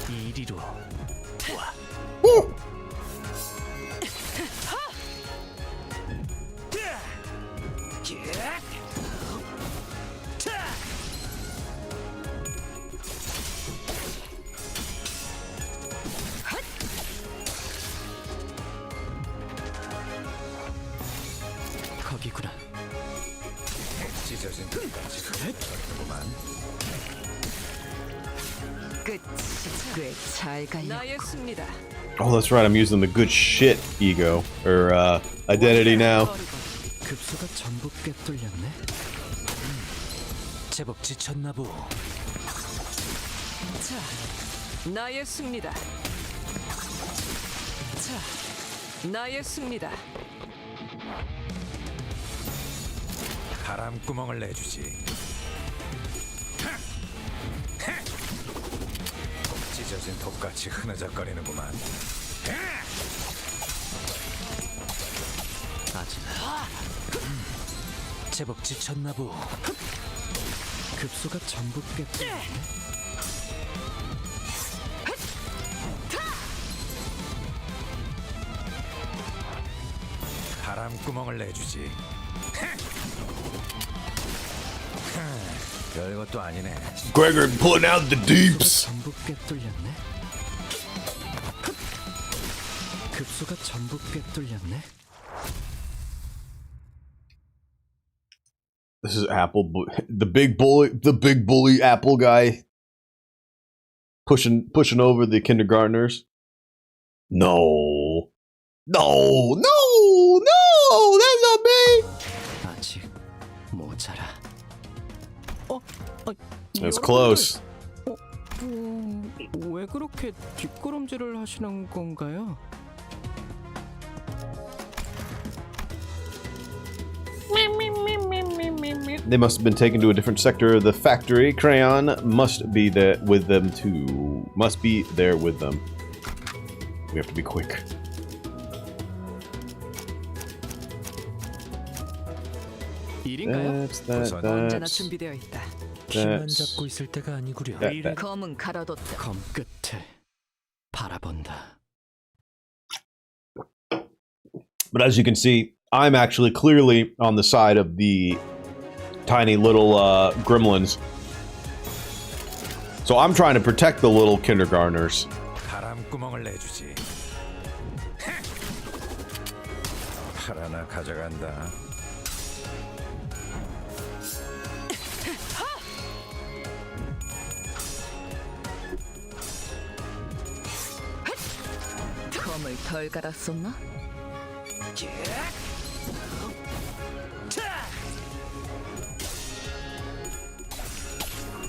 이리로 와. Woo! 거기구나. 찢어진 듯까지 흐르는구만. 끝이 꽤잘 갈려. 나의 승리다. Oh, that's right. I'm using the good shit ego or identity now. 급소가 전부 꿰뚫렸네. 제법 지쳤나 보. 자, 나의 승리다. 자, 나의 승리다. 바람구멍을 내주지. 찢어진 톱같이 흐느적거리는구만. 아직 제법 지쳤나 보. 급소가 전부 꿰뚫렸네. 바람구멍을 내주지. 별것도 아니네. Gregor pulling out the deeps. 전부 꿰뚫렸네. 급소가 전부 꿰뚫렸네. This is the big bully Apple guy, pushing over the kindergartners. No, that's not me. 아직 모자라. That's close. 왜 그렇게 뒷걸음질을 하시는 건가요? They must have been taken to a different sector of the factory. Crayon must be there with them too. Must be there with them. We have to be quick. 일인가요? 언제나 준비되어 있다. 키만 잡고 있을 때가 아니구려. 검은 갈아뒀다. 검 끝을 바라본다. But as you can see, I'm actually clearly on the side of the tiny little gremlins. So I'm trying to protect the little kindergartners. 바람구멍을 내주지. 하나 가져간다. 검을 덜 갈았었나?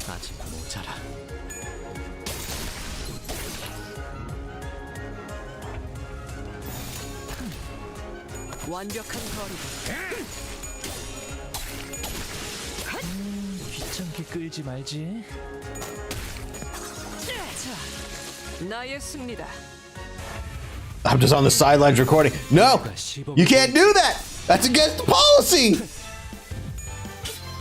아직 모자라. 완벽한 거리다. 귀찮게 끌지 말지. 나의 승리다. I'm just on the sidelines recording. No! You can't do that! That's against the policy!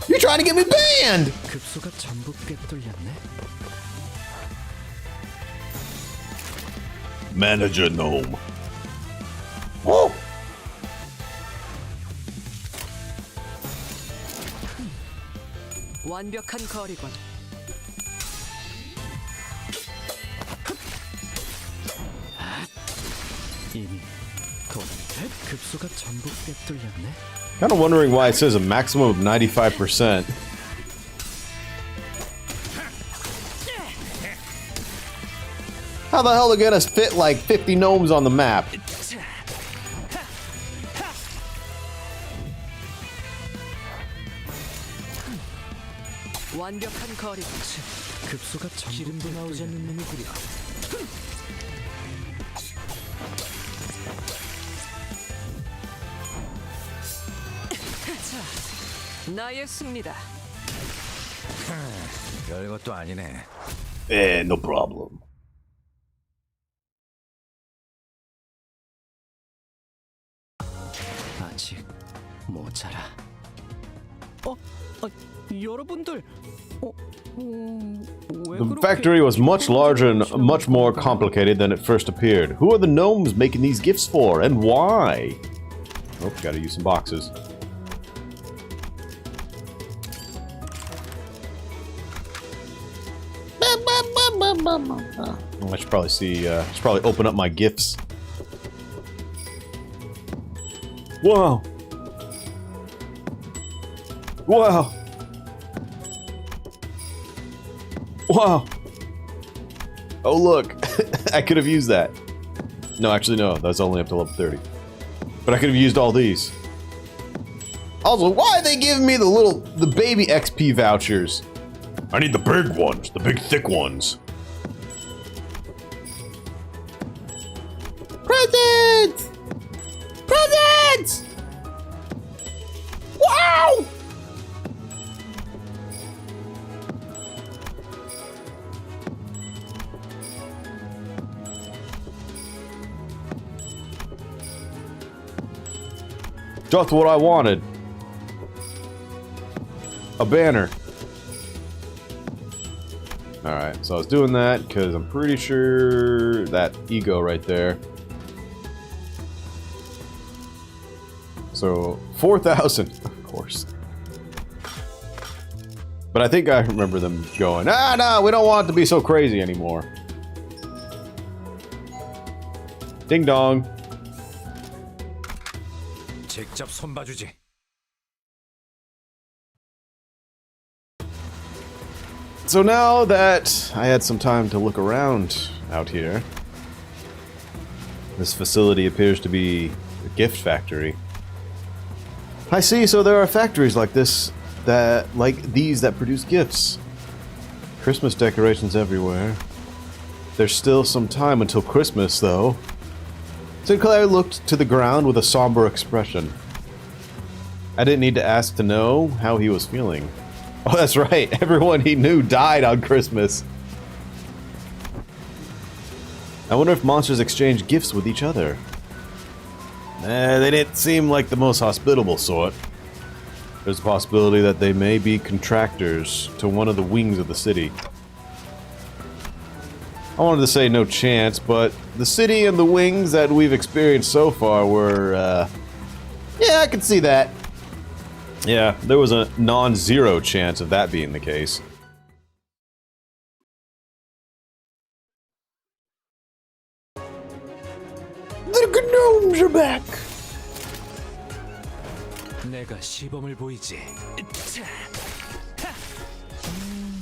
You're trying to get me banned! 급소가 전부 꿰뚫렸네. Manager gnome. Oh! 완벽한 거리군. 이미 도는 급소가 전부 꿰뚫렸네. Kind of wondering why it says a maximum of 95%. How the hell are they gonna fit like 50 gnomes on the map? 완벽한 거리군. 급소가 전부 기름도 나오지 않는 놈이 구려. 나의 승리다. 별것도 아니네. No problem. 아직 모자라. 여러분들. The factory was much larger and much more complicated than it first appeared. Who are the gnomes making these gifts for, and why? Oh, gotta use some boxes. I should probably see, should probably open up my gifts. Wow. Wow. Wow. Oh, look. I could have used that. No, actually, no. That's only up to level 30. But I could have used all these. Also, why are they giving me the baby XP vouchers? I need the big ones, the big thick ones. Presents! Presents! Wow! Just what I wanted. A banner. Alright, so I was doing that because I'm pretty sure that ego right there. So, 4,000, of course. But I think I remember them going, no, we don't want it to be so crazy anymore. Ding dong. 직접 손봐주지. So now that I had some time to look around out here, this facility appears to be a gift factory. I see, so there are factories like this like these that produce gifts. Christmas decorations everywhere. There's still some time until Christmas, though. Sinclair looked to the ground with a somber expression. I didn't need to ask to know how he was feeling. Oh, that's right. Everyone he knew died on Christmas. I wonder if monsters exchange gifts with each other. They didn't seem like the most hospitable sort. There's a possibility that they may be contractors to one of the wings of the city. I wanted to say no chance, but the city and the wings that we've experienced so far were, yeah, I could see that. Yeah, there was a non-zero chance of that being the case. The gnomes are back! 내가 시범을 보이지.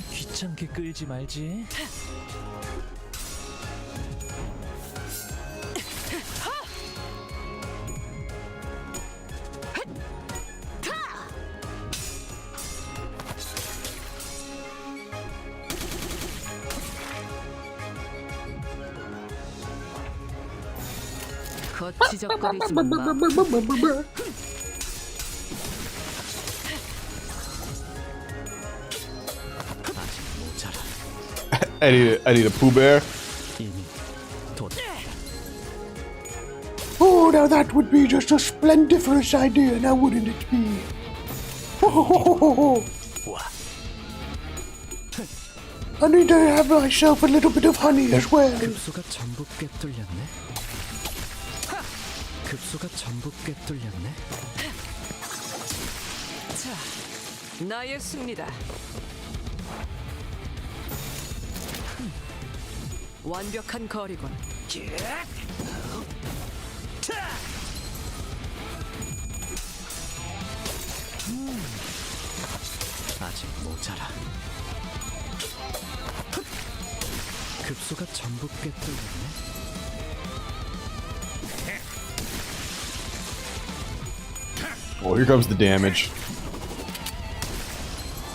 귀찮게 끌지 말지. 거치적거리지 마. 아직 모자라. I need a Pooh Bear. 이미 Now that would be just a splendiferous idea, now wouldn't it be? I need to have myself a little bit of honey as well. 급소가 전부 꿰뚫렸네. 급소가 전부 꿰뚫렸네. 자, 나의 승리다. 완벽한 거리군. 아직 모자라. 급소가 전부 꿰뚫렸네. Oh, here comes the damage.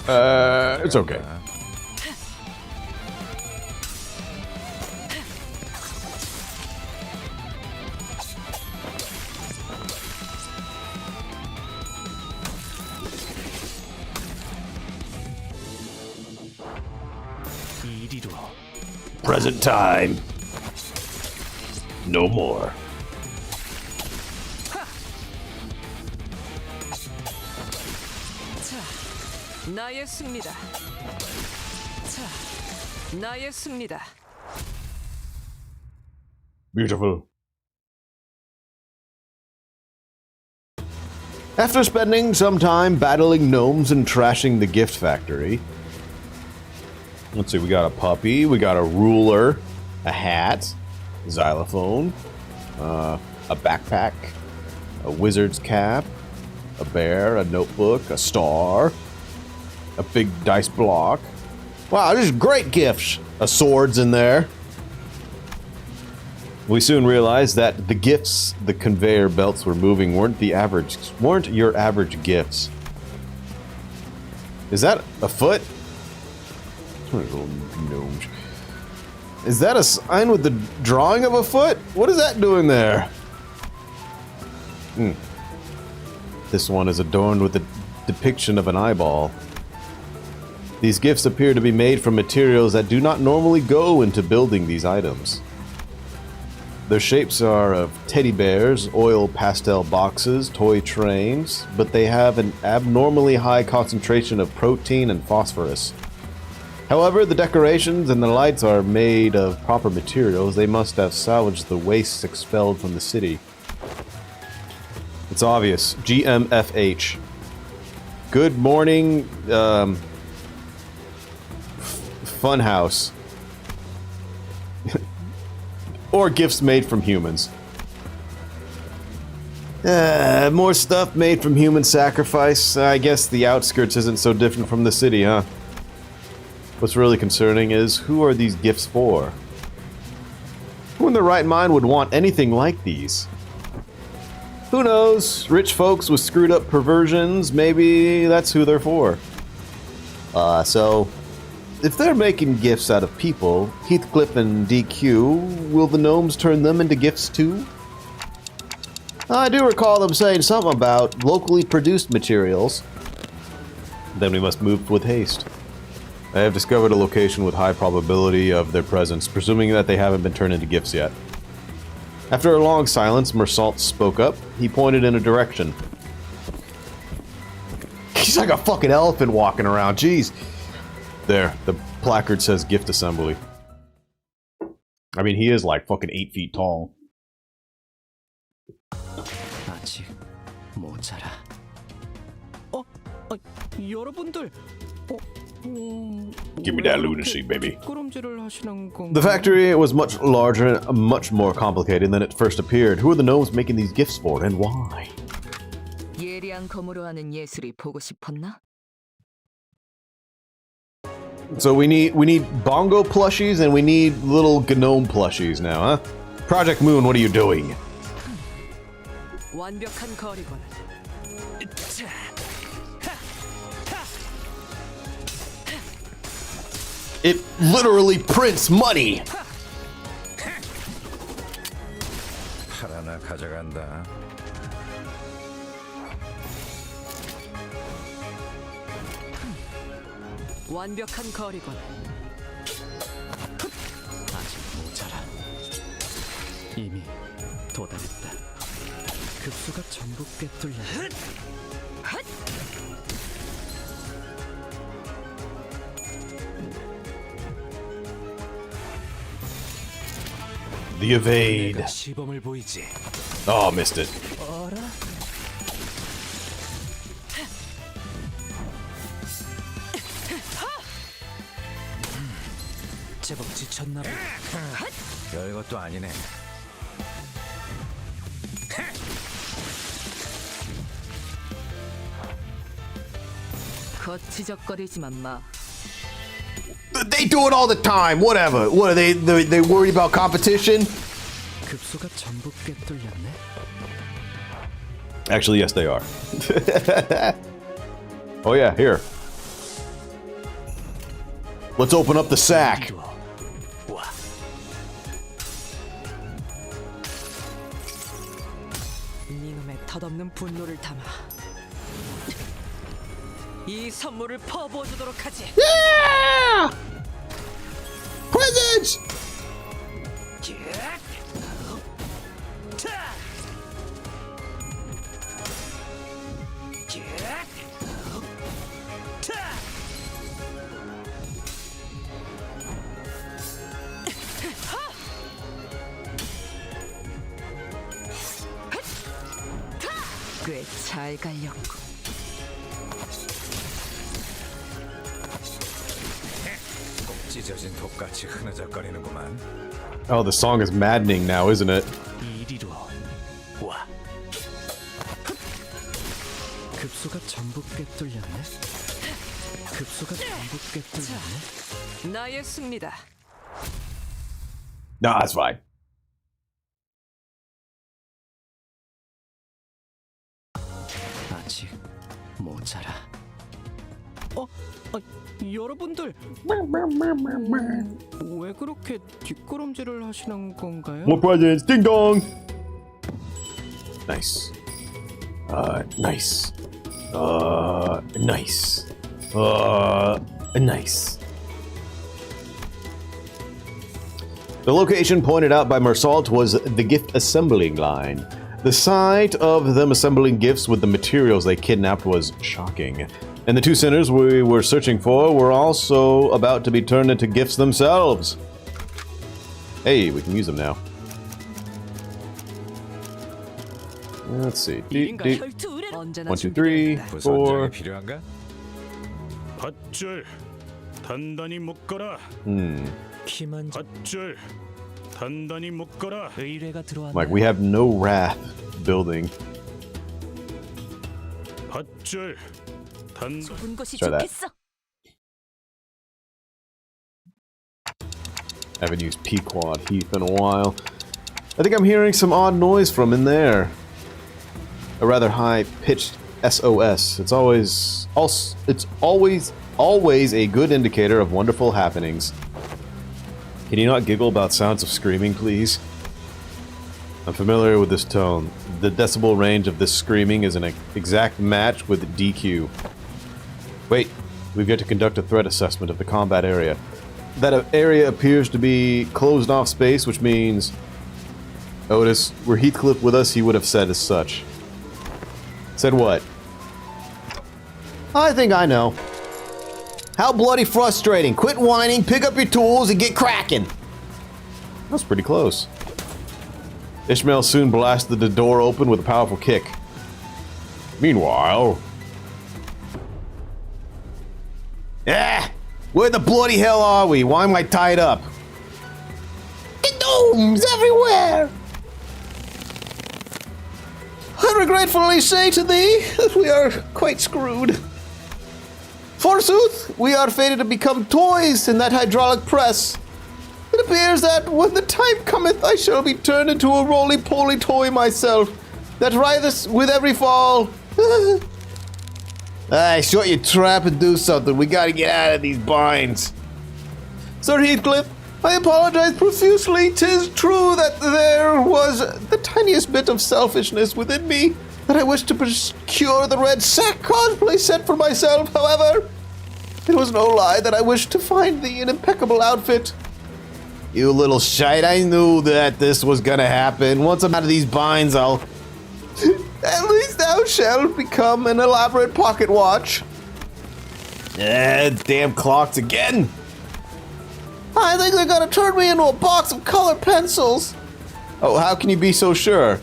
It's okay. 이리로. Present time. No more. 자, 나의 승리다. 자, 나의 승리다. Beautiful. After spending some time battling gnomes and trashing the gift factory, let's see, we got a puppy, we got a ruler, a hat, xylophone, a backpack, a wizard's cap, a bear, a notebook, a star, a big dice block. Wow, these are great gifts. A sword's in there. We soon realized that the gifts the conveyor belts were moving weren't your average gifts. Is that a foot? Little gnomes. Is that a sign with the drawing of a foot? What is that doing there? This one is adorned with the depiction of an eyeball. These gifts appear to be made from materials that do not normally go into building these items. Their shapes are of teddy bears, oil pastel boxes, toy trains, but they have an abnormally high concentration of protein and phosphorus. However, the decorations and the lights are made of proper materials. They must have salvaged the wastes expelled from the city. It's obvious. GMFH. Good morning, Funhouse. Or gifts made from humans. More stuff made from human sacrifice. I guess the outskirts isn't so different from the city, huh? What's really concerning is, who are these gifts for? Who in their right mind would want anything like these? Who knows? Rich folks with screwed up perversions, maybe that's who they're for. So, if they're making gifts out of people, Heathcliff and DQ, will the gnomes turn them into gifts too? I do recall them saying something about locally produced materials. Then we must move with haste. I have discovered a location with high probability of their presence, presuming that they haven't been turned into gifts yet. After a long silence, Mersault spoke up. He pointed in a direction. He's like a fucking elephant walking around, jeez. There, the placard says gift assembly. I mean, he is like fucking 8 feet tall. 아직 모자라. 여러분들. Give me that lunacy, baby. 꾸름질을 하시는 건가요? The factory was much larger and much more complicated than it first appeared. Who are the gnomes making these gifts for, and why? 예리한 검으로 하는 예술이 보고 싶었나? So we need bongo plushies and we need little gnome plushies now, huh? Project Moon, what are you doing? 완벽한 거리군. It literally prints money! 하나 가져간다. 완벽한 거리군. 아직 모자라. 이미 도달했다. 급수가 전부 꿰뚫려. The evade. 내가 시범을 보이지. Oh, missed it. 어라? 제법 지쳤나 봐. 별것도 아니네. 거치적거리지만 마. They do it all the time. Whatever. What are they worried about competition? 급수가 전부 꿰뚫렸네. Actually, yes, they are. Oh yeah, here. Let's open up the sack. 와. 이놈의 덧없는 분노를 담아 이 선물을 퍼부어주도록 하지. Yeah! Presents! 꽤 잘 갈렸고. 찢어진 독같이 흐느적거리는구만. Oh, the song is maddening now, isn't it? 이리로 와. 급수가 전부 꿰뚫렸네. 급수가 전부 꿰뚫렸네. 나의 승리다. No, that's fine. 아직 모자라. 여러분들 왜 그렇게 뒷걸음질을 하시는 건가요? More presents. Ding dong. Nice. Nice. Nice. Nice. The location pointed out by Mersault was the gift assembling line. The sight of them assembling gifts with the materials they kidnapped was shocking. And the two sinners we were searching for were also about to be turned into gifts themselves. Hey, we can use them now. Let's see. 인간 혈투 의뢰. 언제나 1, 2, 3, 준비된다. 4. 부선장이 필요한가? 밧줄 단단히 묶어라. 키만 밧줄 단단히 묶어라. 의뢰가 들어왔네. Like, we have no wrath building. 밧줄 단 좁은 곳이 Try that. 좋겠어. I haven't used Pequod Heath in a while. I think I'm hearing some odd noise from in there. A rather high-pitched SOS. It's always a good indicator of wonderful happenings. Can you not giggle about sounds of screaming, please? I'm familiar with this tone. The decibel range of this screaming is an exact match with DQ. Wait, we've got to conduct a threat assessment of the combat area. That area appears to be closed off space, which means... Otis, were Heathcliff with us, he would have said as such. Said what? I think I know. How bloody frustrating. Quit whining, pick up your tools, and get cracking. That's pretty close. Ishmael soon blasted the door open with a powerful kick. Meanwhile... Ah! Where the bloody hell are we? Why am I tied up? Gnomes everywhere! I regretfully say to thee that we are quite screwed. Forsooth, we are fated to become toys in that hydraulic press. It appears that when the time cometh, I shall be turned into a roly-poly toy myself, that writheth with every fall. Aye, shut your trap and do something. We gotta get out of these binds. Sir Heathcliff, I apologize profusely. 'Tis true that there was the tiniest bit of selfishness within me, that I wished to procure the red sack cosplay set for myself. However, it was no lie that I wished to find thee an impeccable outfit. You little shite, I knew that this was gonna happen. Once I'm out of these binds, I'll At least thou shalt become an elaborate pocket watch. Damn clocks again. I think they're gonna turn me into a box of colored pencils. Oh, how can you be so sure?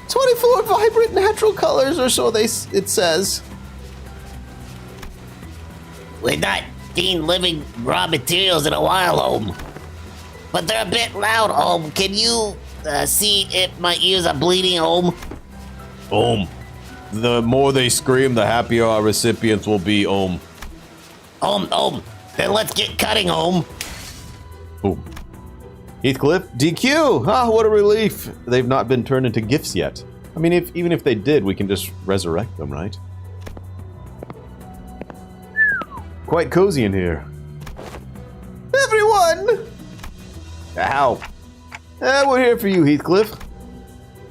24 vibrant natural colors or so it says. We've not seen living raw materials in a while, Om. But they're a bit loud, Om. Can you see if my ears are bleeding, Om? The more they scream, the happier our recipients will be, Om. Then let's get cutting, Om. Boom. Heathcliff, DQ! Ah, what a relief. They've not been turned into gifts yet. I mean, even if they did, we can just resurrect them, right? Quite cozy in here. Everyone! Ow. We're here for you, Heathcliff.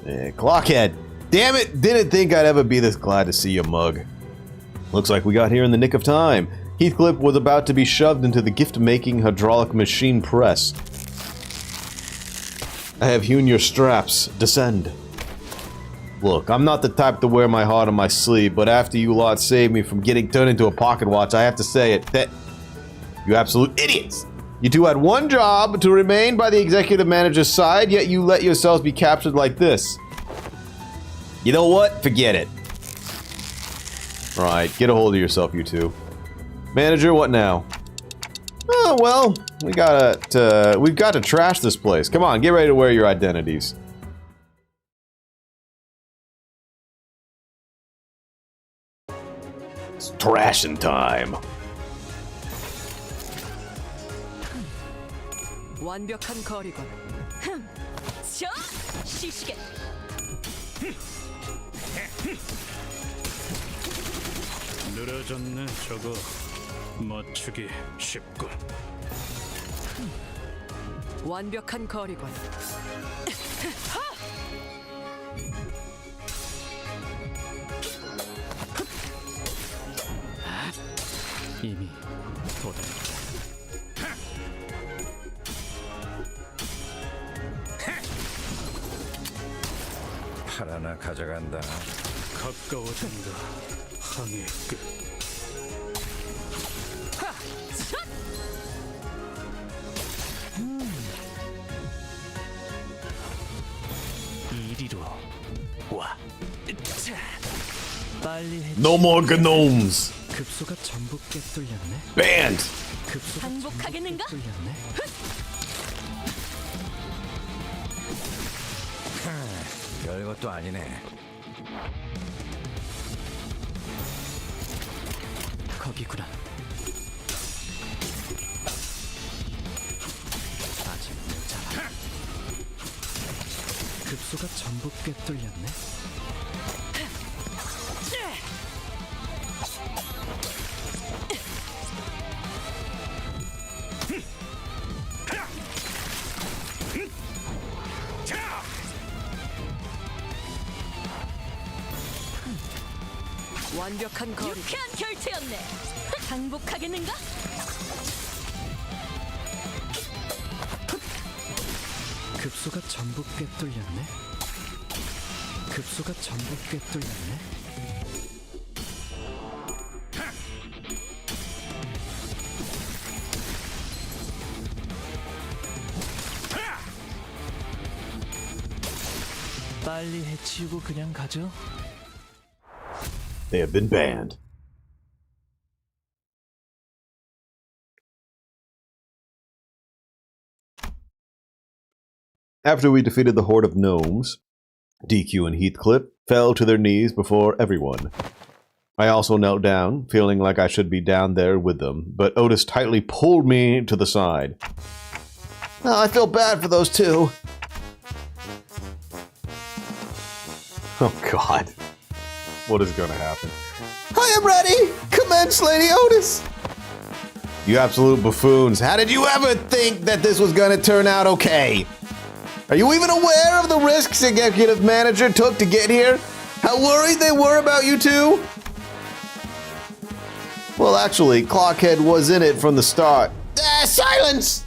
Clockhead. Damn it, didn't think I'd ever be this glad to see you, mug. Looks like we got here in the nick of time. Heathcliff was about to be shoved into the gift-making hydraulic machine press. I have hewn your straps. Descend. Look, I'm not the type to wear my heart on my sleeve, but after you lot saved me from getting turned into a pocket watch, I have to say it, that... You absolute idiots! You two had one job, to remain by the executive manager's side, yet you let yourselves be captured like this. You know what? Forget it. Right, get a hold of yourself, you two. Manager, what now? Oh, well, we've got to trash this place. Come on, get ready to wear your identities. It's trashing time. 완벽한 거리군. 저 시시게. 늘어졌네 저거. 맞추기 쉽군. 완벽한 거리군. 이미 도달했다. 팔 하나 가져간다. 가까워진다. 항해 끝. 이리로 와. 자, 빨리 해. No more gnomes. 급소가 전부 꿰뚫렸네. Banned. 급소가 전부 반복하겠는가? 꿰뚫렸네. 별것도 아니네. 거기구나. 아직 모자라. 급소가 전부 꿰뚫렸네. 완벽한 거리. 유쾌한 결투였네. 항복하겠는가? 급소가 전부 꿰뚫렸네. 급소가 전부 꿰뚫렸네. 빨리 해치우고 그냥 가죠. They have been banned. After we defeated the horde of gnomes, DQ and Heathcliff fell to their knees before everyone. I also knelt down, feeling like I should be down there with them, but Otis tightly pulled me to the side. Oh, I feel bad for those two. Oh, God. What is going to happen? I am ready! Commence, Lady Otis! You absolute buffoons. How did you ever think that this was going to turn out okay? Are you even aware of the risks executive manager took to get here? How worried they were about you two? Well, actually, Clockhead was in it from the start. Silence!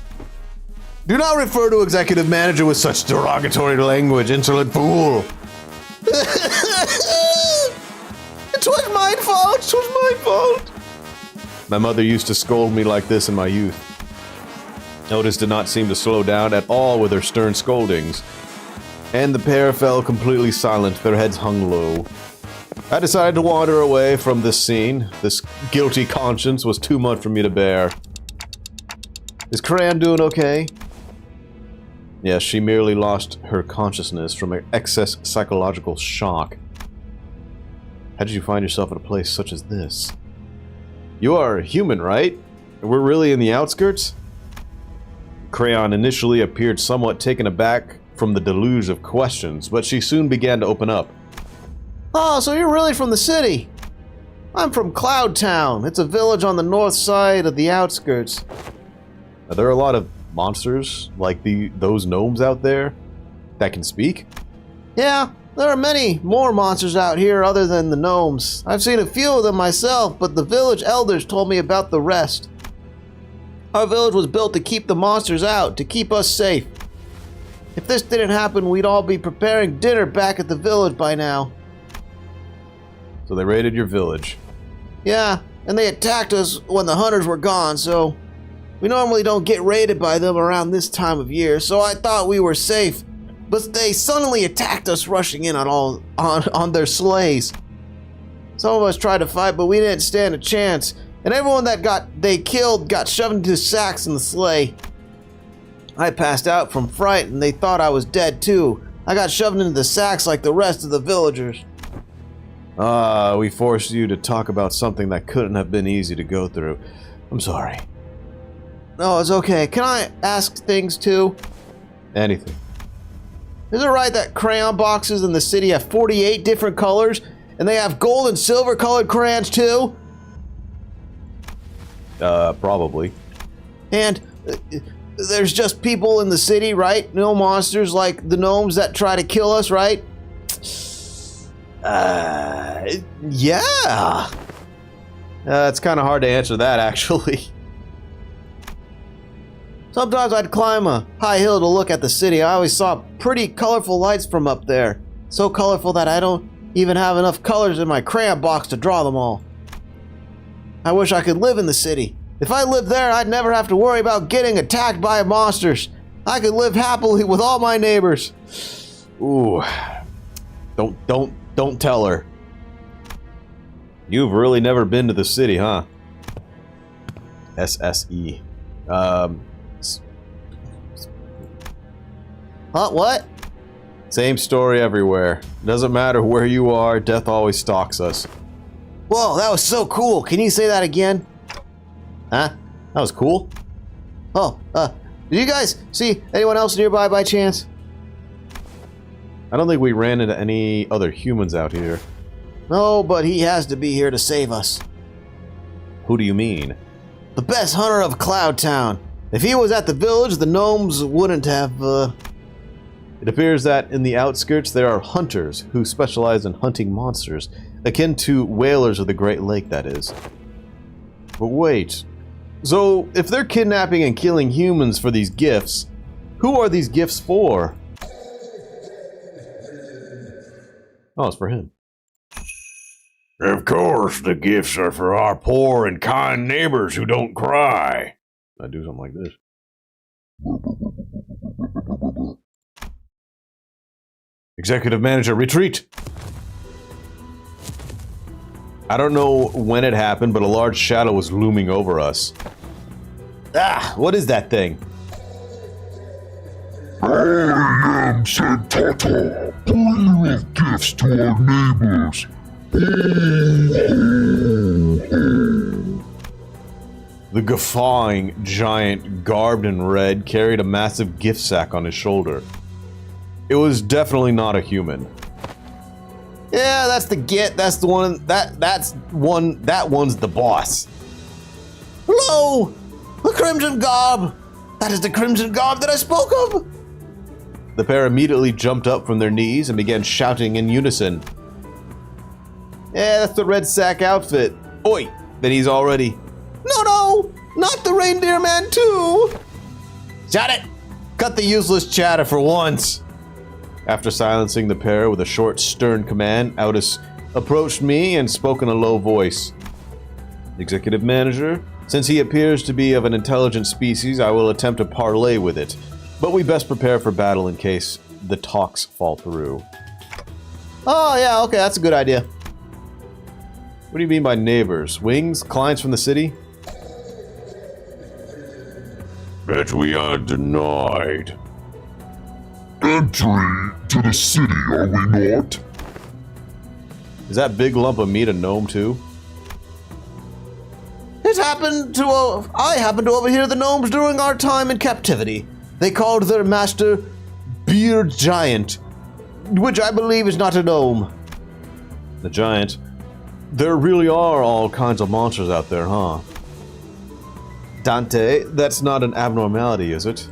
Do not refer to executive manager with such derogatory language, insolent fool! fault. My mother used to scold me like this in my youth. Otis did not seem to slow down at all with her stern scoldings, and the pair fell completely silent, their heads hung low. I decided to wander away from this scene. This guilty conscience was too much for me to bear. Is Crayon doing okay? Yes, she merely lost her consciousness from an excess psychological shock. How did you find yourself in a place such as this? You are human, right? We're really in the outskirts? Crayon initially appeared somewhat taken aback from the deluge of questions, but she soon began to open up. Oh, so you're really from the city? I'm from Cloud Town. It's a village on the north side of the outskirts. Are there a lot of monsters like those gnomes out there that can speak? Yeah, there are many more monsters out here other than the gnomes. I've seen a few of them myself, but the village elders told me about the rest. Our village was built to keep the monsters out, to keep us safe. If this didn't happen, we'd all be preparing dinner back at the village by now. So they raided your village? Yeah, and they attacked us when the hunters were gone, so we normally don't get raided by them around this time of year, so I thought we were safe. But they suddenly attacked us, rushing in on their sleighs. Some of us tried to fight, but we didn't stand a chance, and everyone that they killed got shoved into sacks in the sleigh. I passed out from fright, and they thought I was dead too. I got shoved into the sacks like the rest of the villagers. We forced you to talk about something that couldn't have been easy to go through. I'm sorry. No, it's okay. Can I ask things too? Anything. Is it right that crayon boxes in the city have 48 different colors, and they have gold and silver colored crayons too? Probably. And there's just people in the city, right? No monsters like the gnomes that try to kill us, right? Yeah. It's kind of hard to answer that, actually. Sometimes I'd climb a high hill to look at the city. I always saw pretty colorful lights from up there. So colorful that I don't even have enough colors in my crayon box to draw them all. I wish I could live in the city. If I lived there, I'd never have to worry about getting attacked by monsters. I could live happily with all my neighbors. Ooh. Don't tell her. You've really never been to the city, huh? SSE. Huh? What? Same story everywhere. Doesn't matter where you are, death always stalks us. Whoa, that was so cool. Can you say that again? Huh? That was cool. Oh, did you guys see anyone else nearby by chance? I don't think we ran into any other humans out here. No, but he has to be here to save us. Who do you mean? The best hunter of Cloud Town. If he was at the village, the gnomes wouldn't have, It appears that in the outskirts there are hunters who specialize in hunting monsters, akin to whalers of the Great Lake, that is. But wait, so if they're kidnapping and killing humans for these gifts, who are these gifts for? Oh, it's for him. Of course, the gifts are for our poor and kind neighbors who don't cry. I do something like this. Executive Manager, retreat! I don't know when it happened, but a large shadow was looming over us. Ah, what is that thing? I am said Tata, bringing with gifts to our neighbors. The guffawing giant, garbed in red, carried a massive gift sack on his shoulder. It was definitely not a human. Yeah, that's the git. That's the one. That one's the boss. Hello, the Crimson Garb. That is the Crimson Garb that I spoke of. The pair immediately jumped up from their knees and began shouting in unison. Yeah, that's the red sack outfit. Oi, then he's already... No, not the reindeer man too. Shut it. Cut the useless chatter for once. After silencing the pair with a short, stern command, Aldous approached me and spoke in a low voice. Executive Manager, since he appears to be of an intelligent species, I will attempt to parley with it. But we best prepare for battle in case the talks fall through. Oh, yeah, okay, that's a good idea. What do you mean by neighbors? Wings? Clients from the city? But we are denied. Entry to the city, are we not? Is that big lump of meat a gnome too? I happened to overhear the gnomes during our time in captivity. They called their master Beard Giant, which I believe is not a gnome. The giant. There really are all kinds of monsters out there, huh? Dante, that's not an abnormality, is it?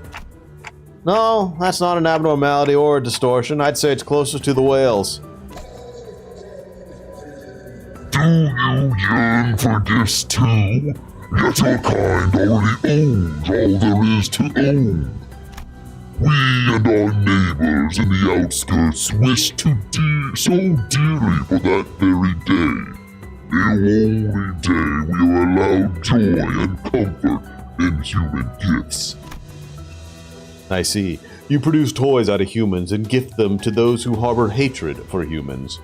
No, that's not an abnormality or a distortion. I'd say it's closest to the whales. Do you yearn for gifts too? Yet our kind already owns all there is to own. We and our neighbors in the outskirts wish to so dearly for that very day. The only day we are allowed joy and comfort in human gifts. I see. You produce toys out of humans and gift them to those who harbor hatred for humans.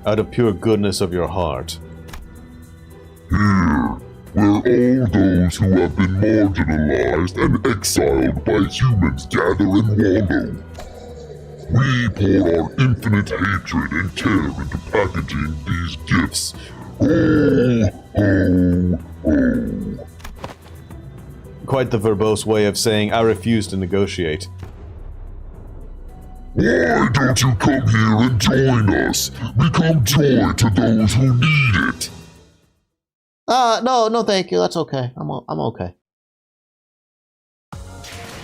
Out of pure goodness of your heart. Here, where all those who have been marginalized and exiled by humans gather and wallow. We pour our infinite hatred and care into packaging these gifts. Ho, ho, ho. Quite the verbose way of saying I refuse to negotiate. Why don't you come here and join us? Become joy to those who need it. No, thank you. That's okay. I'm okay.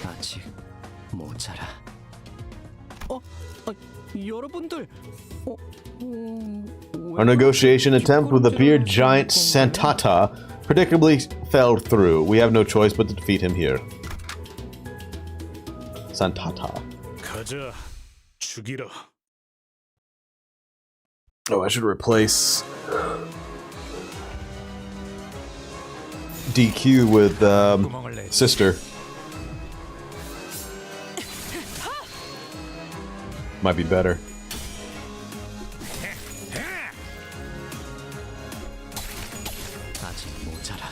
아직 모자라. 여러분들. Our negotiation attempt with the beard giant Santata predictably fell through. We have no choice but to defeat him here. Santata. 가자, 죽이라. Oh, I should replace DQ with Sister. Might be better. 아직 모자라.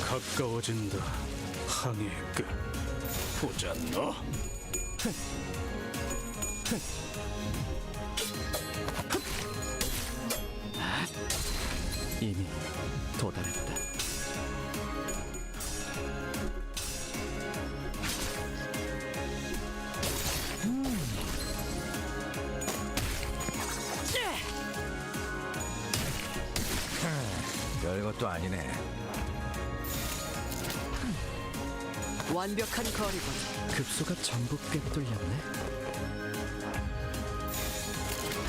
가까워진다. 항해의 끝. 보자 너. 이미 도달했다. 별것도 아니네. 완벽한 거리군. 급소가 전부 꿰뚫렸네.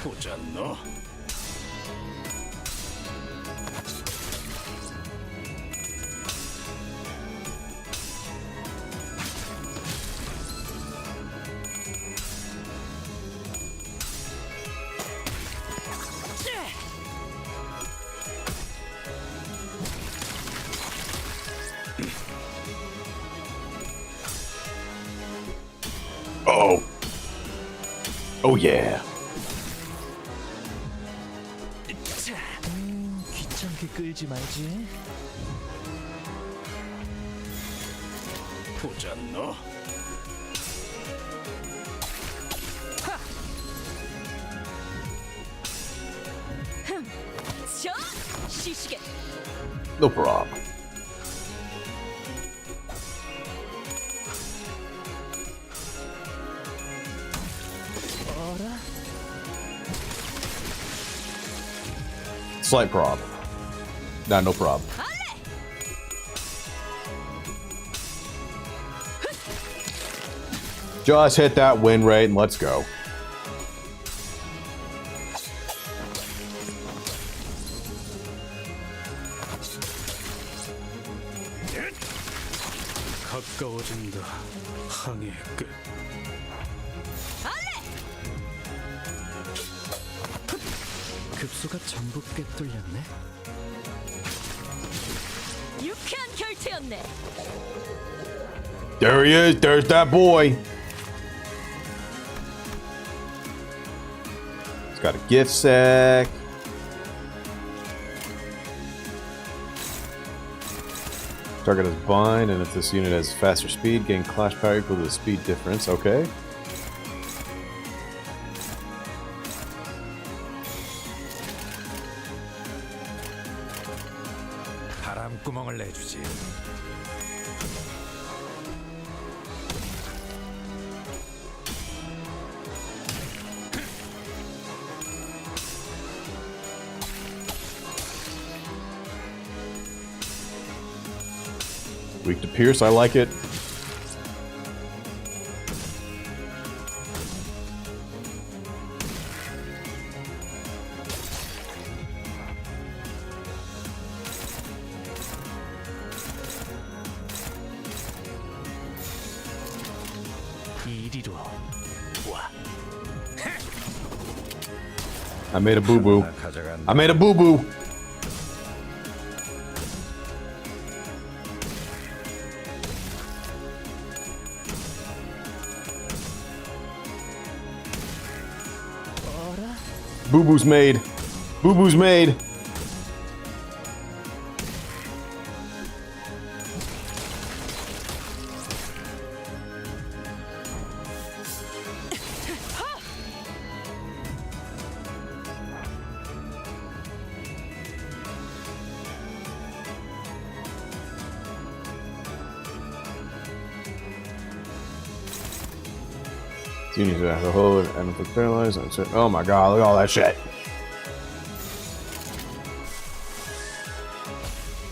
보자 너. Oh. Oh yeah. 귀찮게 끌지 말지. 보자 너. 저 시시게. No problem. Slight prob. Nah, no prob. Just hit that win rate and let's go. 가까워진다. 항해의 끝. 급소가 전부 꿰뚫렸네. 유쾌한 결투였네. There he is. There's that boy. He's got a gift sack. Target is bind, and if this unit has faster speed, gain clash power equal to the speed difference. Okay. 바람구멍을 내주지. Weak to pierce, I like it. 이리로 와. I made a boo-boo. 하나 가져간다. I made a boo-boo. Boo-boo's made. Boo-boo's made. You need to have a hold and put paralyzed. Oh my god, look at all that shit.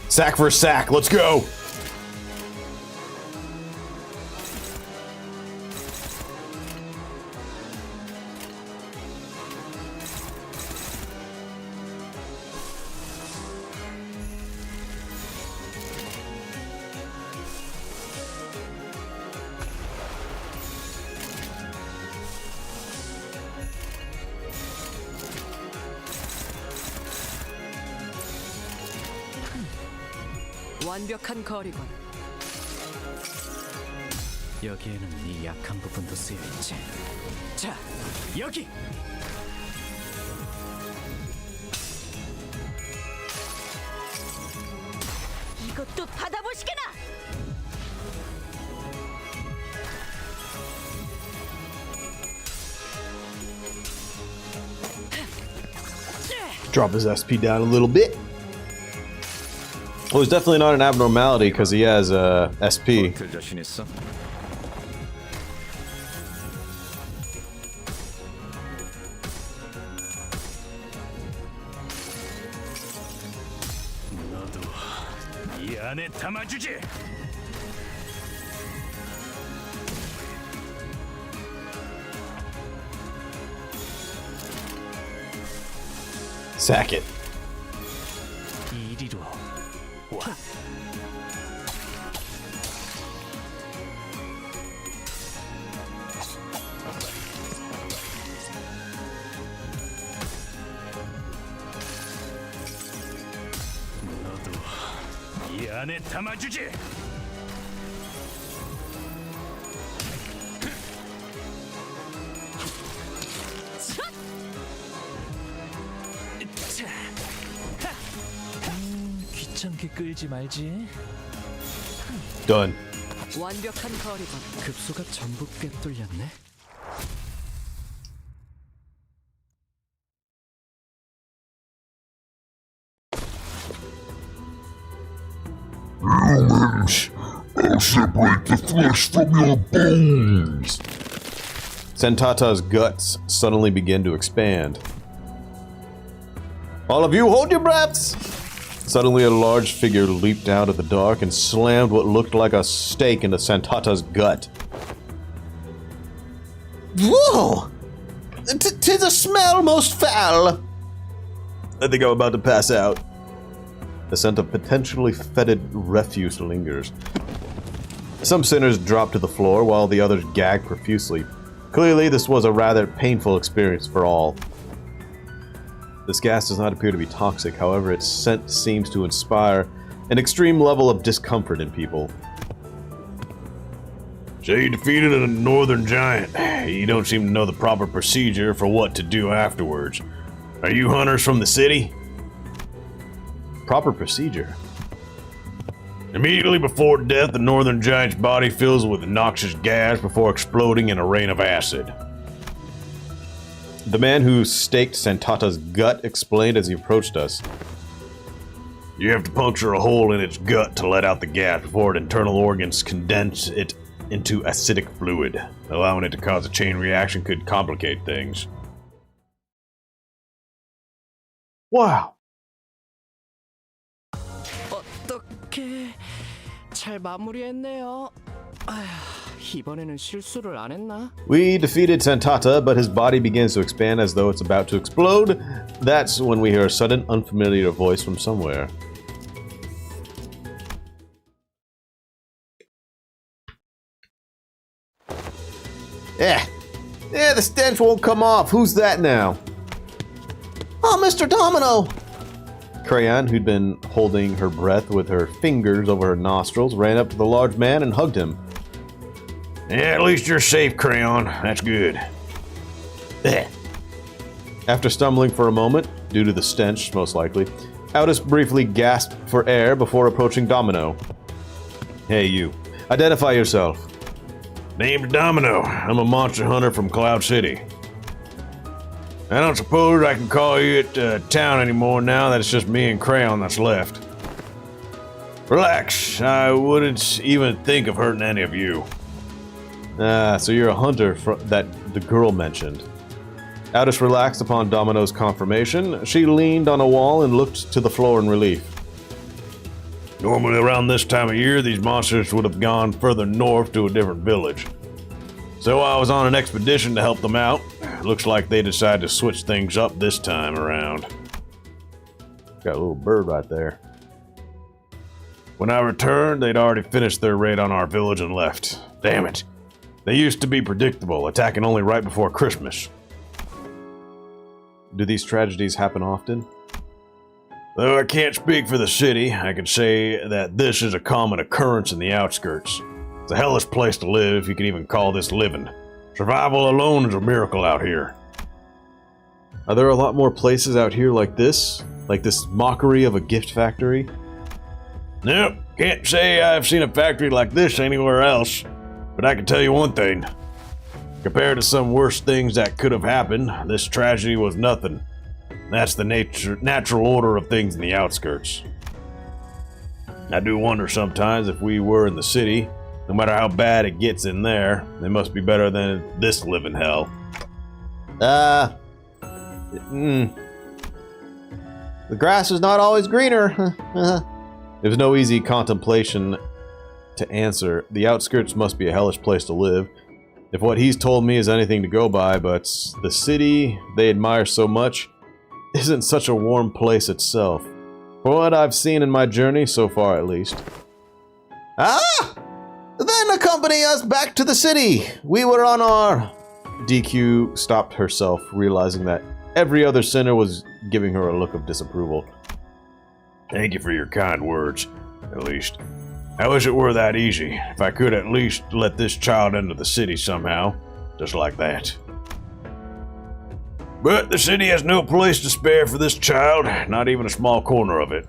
Sack for sack, let's go. 완벽한 거리군. 여기에는 네 약한 부분도 쓰여 있지. 자, 여기. 이것도 받아보시게나. Drop his SP down a little bit. Well, it's definitely not an abnormality because he has SP. 들 자신 있어? 너도 이 안에 담아주지. Sack it. 이리로 와. 너도 이 안에 담아주지. 귀찮게 끌지 말지. Done. 완벽한 거리군. 급소가 전부 꿰뚫렸네. Humans, I'll separate the flesh from your bones. Sentata's guts suddenly begin to expand. All of you, hold your breaths! Suddenly, a large figure leaped out of the dark and slammed what looked like a stake into Sentata's gut. Whoa! 'Tis a smell most foul. I think I'm about to pass out. The scent of potentially fetid refuse lingers. Some sinners dropped to the floor while the others gagged profusely. Clearly, this was a rather painful experience for all. This gas does not appear to be toxic, however, its scent seems to inspire an extreme level of discomfort in people. So you defeated a northern giant. You don't seem to know the proper procedure for what to do afterwards. Are you hunters from the city? Proper procedure? Immediately before death, the northern giant's body fills with noxious gas before exploding in a rain of acid. The man who staked Santata's gut explained as he approached us. You have to puncture a hole in its gut to let out the gas before its internal organs condense it into acidic fluid. Allowing it to cause a chain reaction could complicate things. Wow. 어떻게 잘 마무리했네요. 아휴, 이번에는 실수를 안 했나? We defeated Santata, but his body begins to expand as though it's about to explode. That's when we hear a sudden, unfamiliar voice from somewhere. Yeah, the stench won't come off. Who's that now? Oh, Mr. Domino! Crayon, who'd been holding her breath with her fingers over her nostrils, ran up to the large man and hugged him. Yeah, at least you're safe, Crayon. That's good. After stumbling for a moment, due to the stench, most likely, Aldous briefly gasped for air before approaching Domino. Hey, you. Identify yourself. Name's Domino. I'm a monster hunter from Cloud City. I don't suppose I can call you at town anymore now that it's just me and Crayon that's left. Relax. I wouldn't even think of hurting any of you. Ah, so you're a hunter that the girl mentioned. Aldous relaxed upon Domino's confirmation. She leaned on a wall and looked to the floor in relief. Normally around this time of year, these monsters would have gone further north to a different village. So I was on an expedition to help them out. Looks like they decided to switch things up this time around. Got a little bird right there. When I returned, they'd already finished their raid on our village and left. Damn it. They used to be predictable, attacking only right before Christmas. Do these tragedies happen often? Though I can't speak for the city, I can say that this is a common occurrence in the outskirts. It's a hellish place to live, if you can even call this living. Survival alone is a miracle out here. Are there a lot more places out here like this? Like this mockery of a gift factory? Nope, can't say I've seen a factory like this anywhere else. But I can tell you one thing. Compared to some worse things that could have happened, this tragedy was nothing. That's the natural order of things in the outskirts. I do wonder sometimes if we were in the city, no matter how bad it gets in there, it must be better than this living hell. The grass is not always greener. There's no easy contemplation to answer. The outskirts must be a hellish place to live. If what he's told me is anything to go by, but the city they admire so much isn't such a warm place itself. For what I've seen in my journey, so far at least. Ah! Then accompany us back to the city. We were on our... DQ stopped herself, realizing that every other sinner was giving her a look of disapproval. Thank you for your kind words, at least. I wish it were that easy. If I could at least let this child into the city somehow. Just like that. But the city has no place to spare for this child, not even a small corner of it.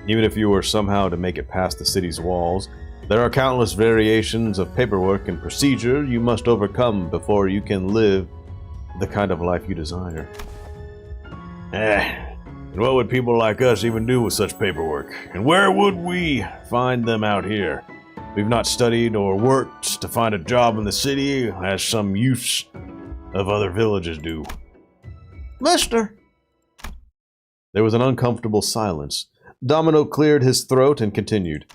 Even if you were somehow to make it past the city's walls, there are countless variations of paperwork and procedure you must overcome before you can live the kind of life you desire. And what would people like us even do with such paperwork? And where would we find them out here? We've not studied or worked to find a job in the city, as some youths of other villages do. Mister! There was an uncomfortable silence. Domino cleared his throat and continued.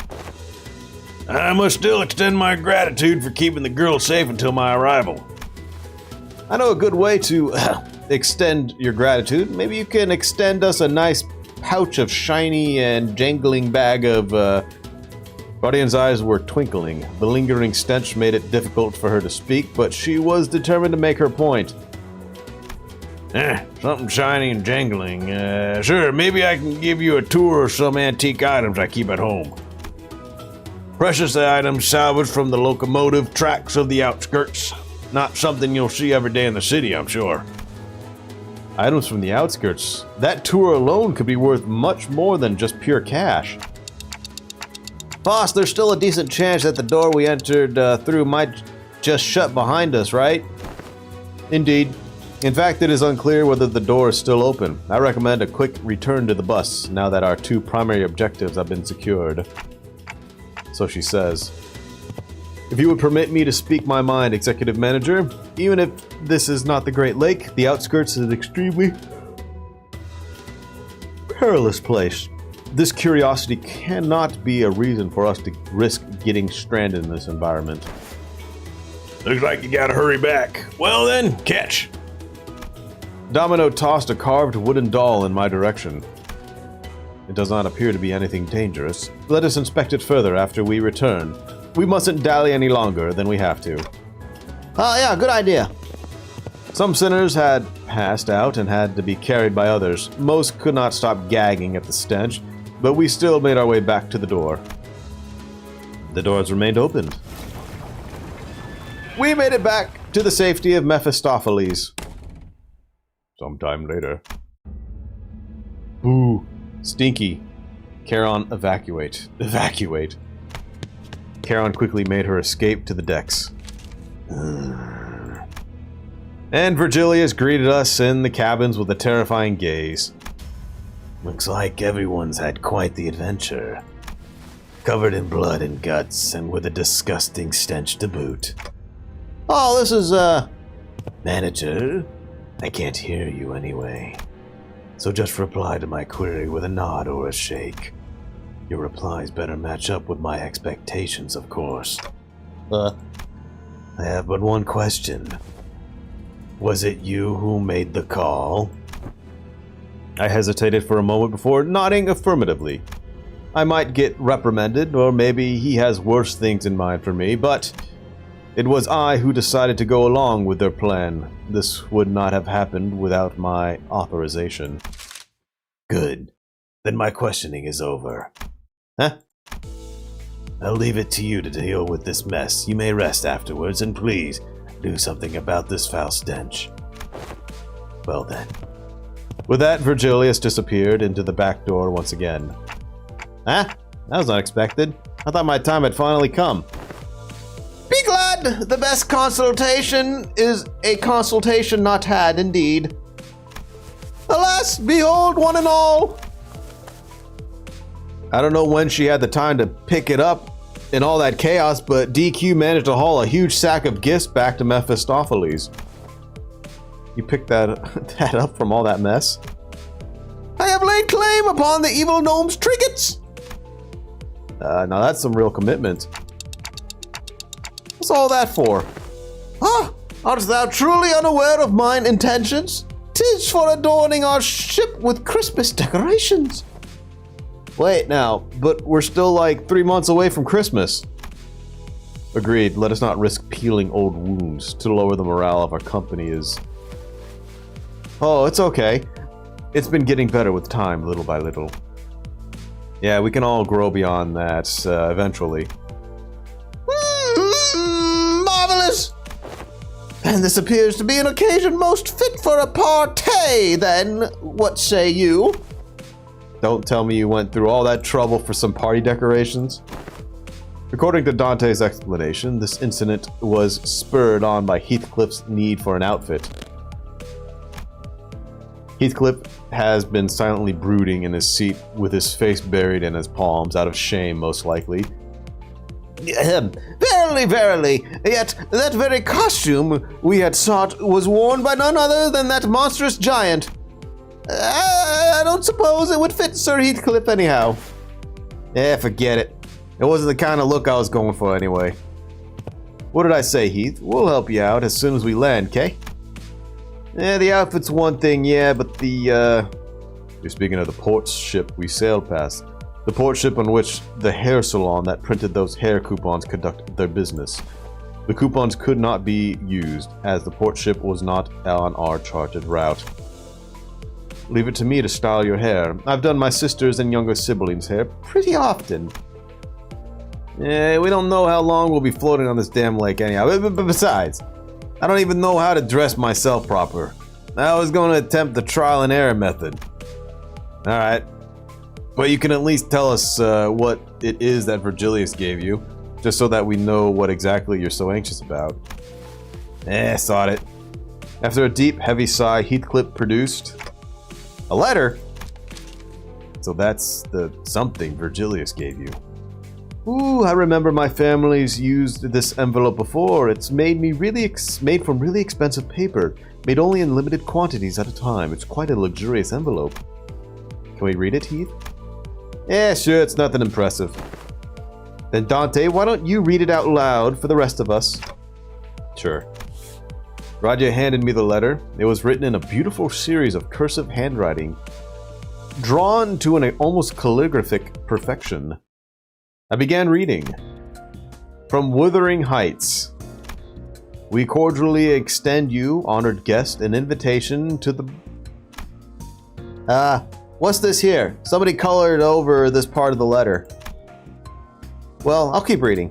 I must still extend my gratitude for keeping the girl safe until my arrival. I know a good way to extend your gratitude. Maybe you can extend us a nice pouch of shiny and jangling bag of... Guardian's eyes were twinkling. The lingering stench made it difficult for her to speak, but she was determined to make her point. Something shiny and jangling. Sure, maybe I can give you a tour of some antique items I keep at home. Precious items salvaged from the locomotive tracks of the outskirts. Not something you'll see every day in the city, I'm sure. Items from the outskirts. That tour alone could be worth much more than just pure cash. Boss, there's still a decent chance that the door we entered through might just shut behind us, right? Indeed. In fact, it is unclear whether the door is still open. I recommend a quick return to the bus now that our two primary objectives have been secured. So she says. If you would permit me to speak my mind, Executive Manager, even if this is not the Great Lake, the outskirts is an extremely perilous place. This curiosity cannot be a reason for us to risk getting stranded in this environment. Looks like you gotta hurry back. Well then, catch. Domino tossed a carved wooden doll in my direction. It does not appear to be anything dangerous. Let us inspect it further after we return. We mustn't dally any longer than we have to. Oh, yeah, good idea. Some sinners had passed out and had to be carried by others. Most could not stop gagging at the stench, but we still made our way back to the door. The doors remained opened. We made it back to the safety of Mephistopheles. Sometime later. Boo. Stinky. Charon, evacuate. Evacuate. Charon quickly made her escape to the decks. And Virgilius greeted us in the cabins with a terrifying gaze. Looks like everyone's had quite the adventure. Covered in blood and guts, and with a disgusting stench to boot. Oh, this is, Manager, I can't hear you anyway. So just reply to my query with a nod or a shake. Your replies better match up with my expectations, of course. I have but one question. Was it you who made the call? I hesitated for a moment before nodding affirmatively. I might get reprimanded, or maybe he has worse things in mind for me, but it was I who decided to go along with their plan. This would not have happened without my authorization. Good. Then my questioning is over. Huh? I'll leave it to you to deal with this mess. You may rest afterwards, and please, do something about this foul stench. Well then. With that, Virgilius disappeared into the back door once again. Huh? That was unexpected. I thought my time had finally come. be glad. The best consultation is a consultation not had, indeed. Alas, behold, one and all. I don't know when she had the time to pick it up in all that chaos, but DQ managed to haul a huge sack of gifts back to Mephistopheles. You picked that up from all that mess? I have laid claim upon the evil gnome's trinkets. Now that's some real commitment. What's all that for? Ah, art thou truly unaware of mine intentions? 'Tis for adorning our ship with Christmas decorations. Wait now, but we're still like 3 months away from Christmas. Agreed, let us not risk peeling old wounds to lower the morale of our company is... Oh, it's okay. It's been getting better with time, little by little. Yeah, we can all grow beyond that, eventually. Marvelous! And this appears to be an occasion most fit for a party, then. What say you? Don't tell me you went through all that trouble for some party decorations. According to Dante's explanation, this incident was spurred on by Heathcliff's need for an outfit. Heathcliff has been silently brooding in his seat with his face buried in his palms, out of shame most likely. Verily, verily, yet that very costume we had sought was worn by none other than that monstrous giant. I don't suppose it would fit Sir Heathcliff anyhow. Eh, forget it. It wasn't the kind of look I was going for anyway. What did I say, Heath? We'll help you out as soon as we land, okay? The outfit's one thing, yeah, but the, You're speaking of the port ship we sailed past. The port ship on which the hair salon that printed those hair coupons conducted their business. The coupons could not be used, as the port ship was not on our charted route. Leave it to me to style your hair. I've done my sister's and younger siblings' hair pretty often. We don't know how long we'll be floating on this damn lake anyhow. But besides, I don't even know how to dress myself proper. I was going to attempt the trial and error method. Alright. But you can at least tell us what it is that Virgilius gave you, just so that we know what exactly you're so anxious about. Sod it. After a deep, heavy sigh, Heathcliff produced a letter. So that's the something Virgilius gave you. Ooh, I remember my family's used this envelope before. It's made from really expensive paper, made only in limited quantities at a time. It's quite a luxurious envelope. Can we read it, Heath? Yeah, sure, it's nothing impressive. Then Dante, why don't you read it out loud for the rest of us? Sure. Raja handed me the letter. It was written in a beautiful series of cursive handwriting, drawn to an almost calligraphic perfection. I began reading. From Wuthering Heights. We cordially extend you, honored guest, an invitation to the... what's this here? Somebody colored over this part of the letter. Well, I'll keep reading.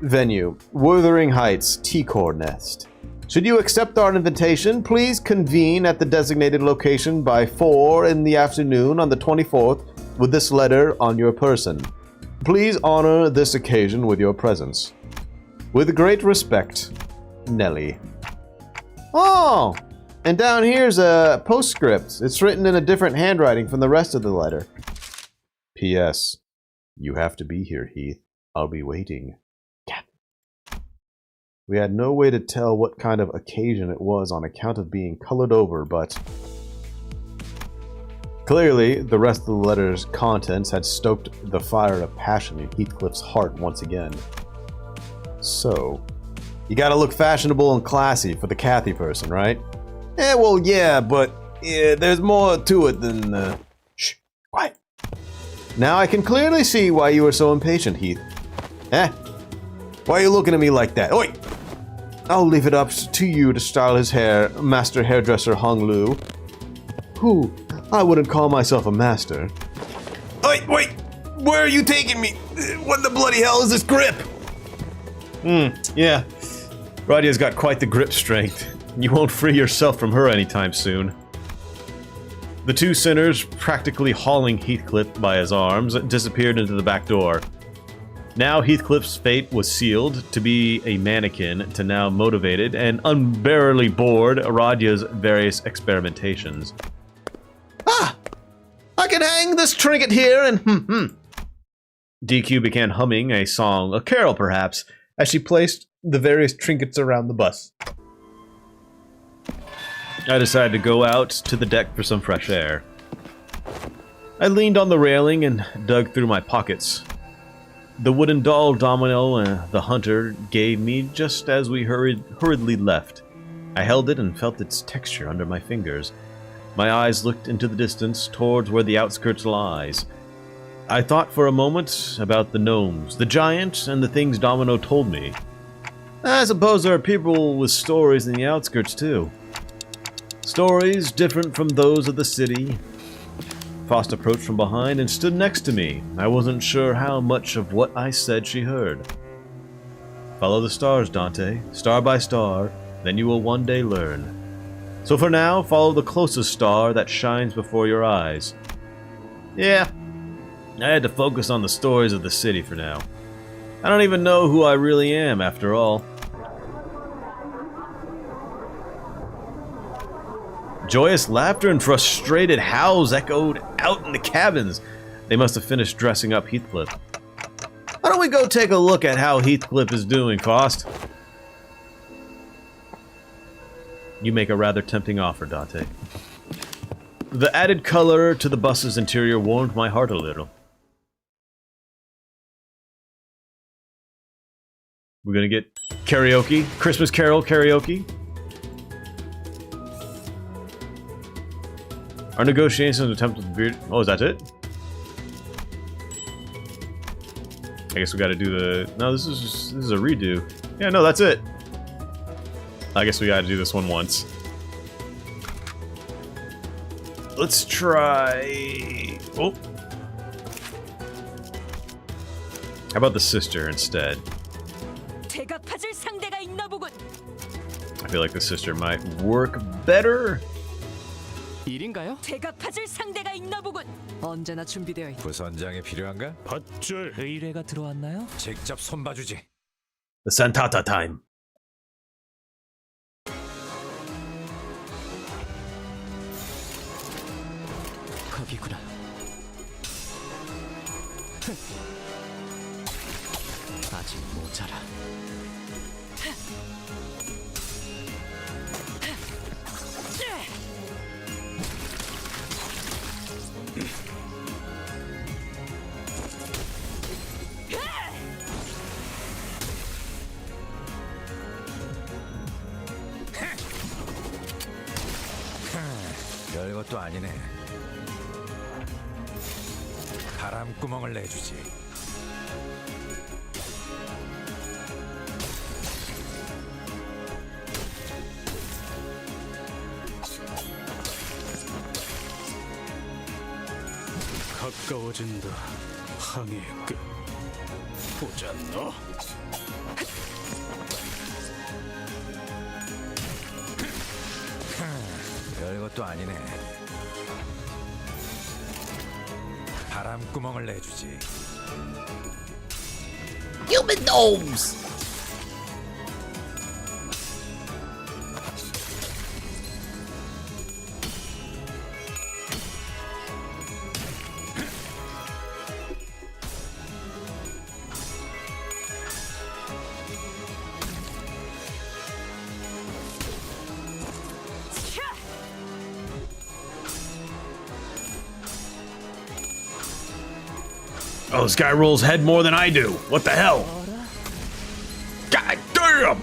Venue. Wuthering Heights, T-Core Nest. Should you accept our invitation, please convene at the designated location by 4 in the afternoon on the 24th with this letter on your person. Please honor this occasion with your presence. With great respect, Nelly. Oh! And down here's a postscript. It's written in a different handwriting from the rest of the letter. P.S. You have to be here, Heath. I'll be waiting. Cat. We had no way to tell what kind of occasion it was on account of being colored over, but... Clearly, the rest of the letter's contents had stoked the fire of passion in Heathcliff's heart once again. So, you gotta look fashionable and classy for the Cathy person, right? Well, yeah, but there's more to it than... Shh, quiet. Now I can clearly see why you were so impatient, Heath. Why are you looking at me like that? Oi! I'll leave it up to you to style his hair, Master Hairdresser Hong Lu. Who? I wouldn't call myself a master. Wait! Where are you taking me? What the bloody hell is this grip? Yeah. Radia's got quite the grip strength. You won't free yourself from her anytime soon. The two sinners, practically hauling Heathcliff by his arms, disappeared into the back door. Now Heathcliff's fate was sealed, to be a mannequin, to now motivated and unbearably bored Radia's various experimentations. I can hang this trinket here and DQ began humming a song, a carol perhaps, as she placed the various trinkets around the bus. I decided to go out to the deck for some fresh air. I leaned on the railing and dug through my pockets. The wooden doll Domino the hunter gave me just as we hurriedly left. I held it and felt its texture under my fingers. My eyes looked into the distance towards where the outskirts lies. I thought for a moment about the gnomes, the giant, and the things Domino told me. I suppose there are people with stories in the outskirts too. Stories different from those of the city. Faust approached from behind and stood next to me. I wasn't sure how much of what I said she heard. Follow the stars, Dante, star by star, then you will one day learn. So for now, follow the closest star that shines before your eyes. Yeah, I had to focus on the stories of the city for now. I don't even know who I really am, after all. Joyous laughter and frustrated howls echoed out in the cabins. They must have finished dressing up Heathcliff. Why don't we go take a look at how Heathcliff is doing, Faust? You make a rather tempting offer, Dante. The added color to the bus's interior warmed my heart a little. We're gonna get karaoke, Christmas Carol karaoke. Our negotiations attempt with the beard. Oh, is that it? I guess we gotta do the... No, this is a redo. Yeah, no, that's it. I guess we gotta do this one once. Let's try... Oh. How about the sister instead? 제가 파질 상대가 있나 보군. I feel like the sister might work better. 일인가요? 제가 파질 상대가 있나 보군. 언제나 준비되어 있다. 부선장이 필요한가? 밧줄. 의뢰가 들어왔나요? 직접 손봐주지. The Santata time. 거기구나. 아직 모자라. 별것도 아니네. 바람구멍을 내주지. 가까워진다. 항해의 끝. 보자 너. 별것도 아니네. 바람구멍을 내주지. Human gnomes! Oh, this guy rolls head more than I do. What the hell? God damn!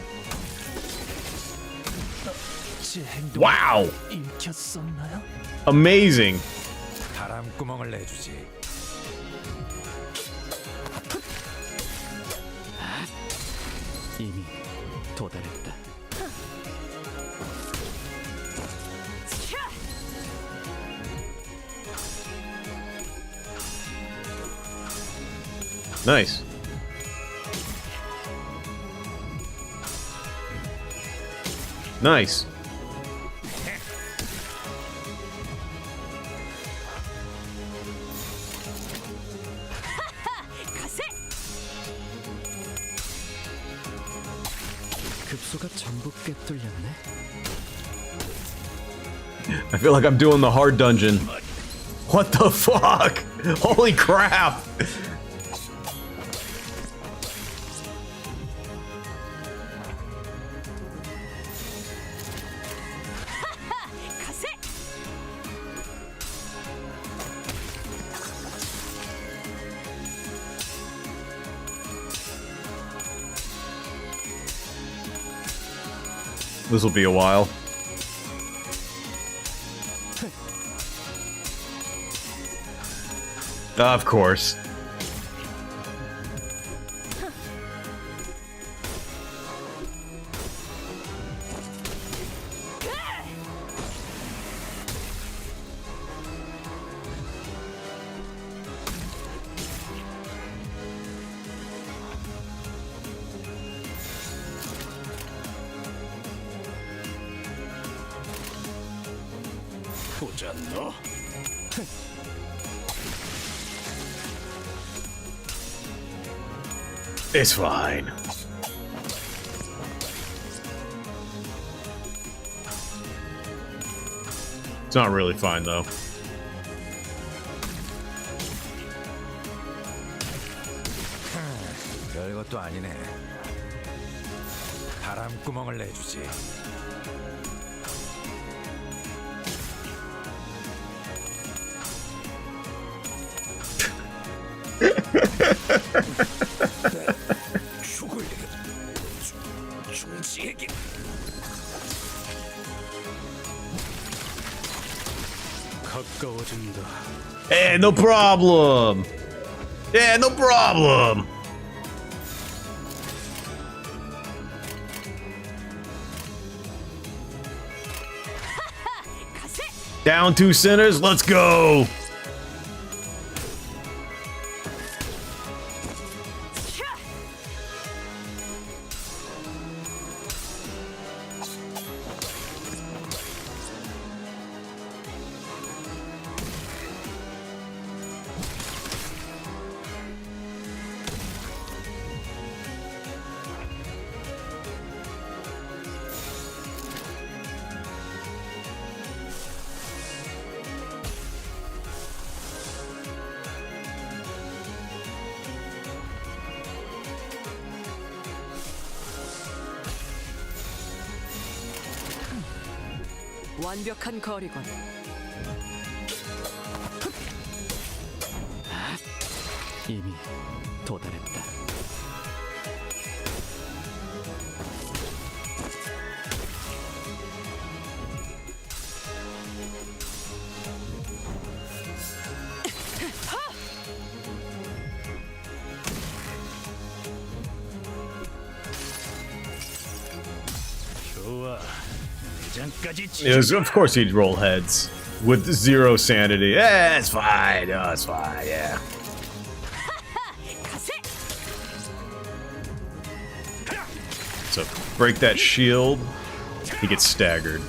제 행동 Wow! 읽혔었나요? Amazing. 바람구멍을 내주지. 이미 도달했다. Nice. Nice. 가세. 급소가 전부 꿰뚫렸네. I feel like I'm doing the hard dungeon. What the fuck? Holy crap! 가세. This will be a while. Of course. 보자 너. It's fine. It's not really fine, though. 별것도 아니네. 바람구멍을 내주지. 죽을 중지에게. 가까워진다. Hey, no problem. Yeah, no problem. Down 2 centers, let's go! 완벽한 거리건. 이미 도달했다. 좋아. 내장까지 Yes, of course he'd roll heads. With 0 sanity. Yeah, it's fine. Oh, it's fine, yeah. So, break that shield. He gets staggered.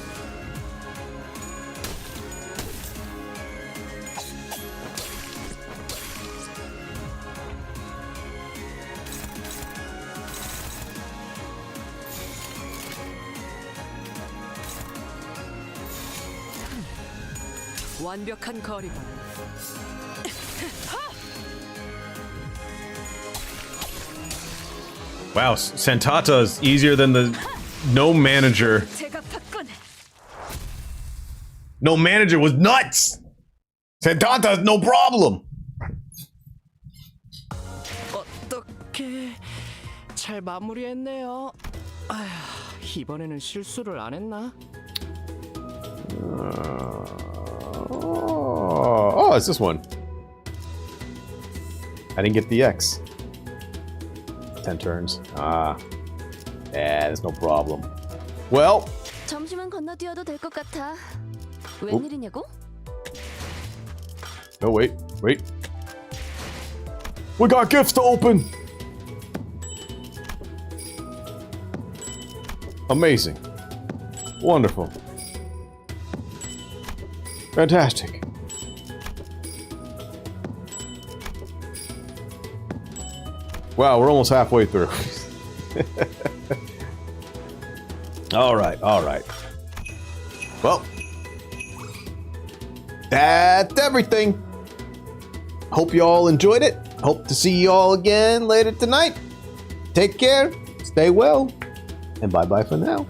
완벽한 거리건. Wow, Santata is easier than the no manager. 제가 봤군. No manager was nuts. Santata, no problem. 어떻게 잘 마무리했네요. 아휴, 이번에는 실수를 안 했나? Oh, it's this one. I didn't get the X. 10 turns. Ah. Yeah, there's no problem. Well. 점심은 건너뛰어도 될 것 같아. 웬일이냐고? Oh, wait. We got gifts to open! Amazing. Wonderful. Fantastic. Wow, we're almost halfway through. All right. Well, that's everything. Hope you all enjoyed it. Hope to see you all again later tonight. Take care, stay well, and bye-bye for now.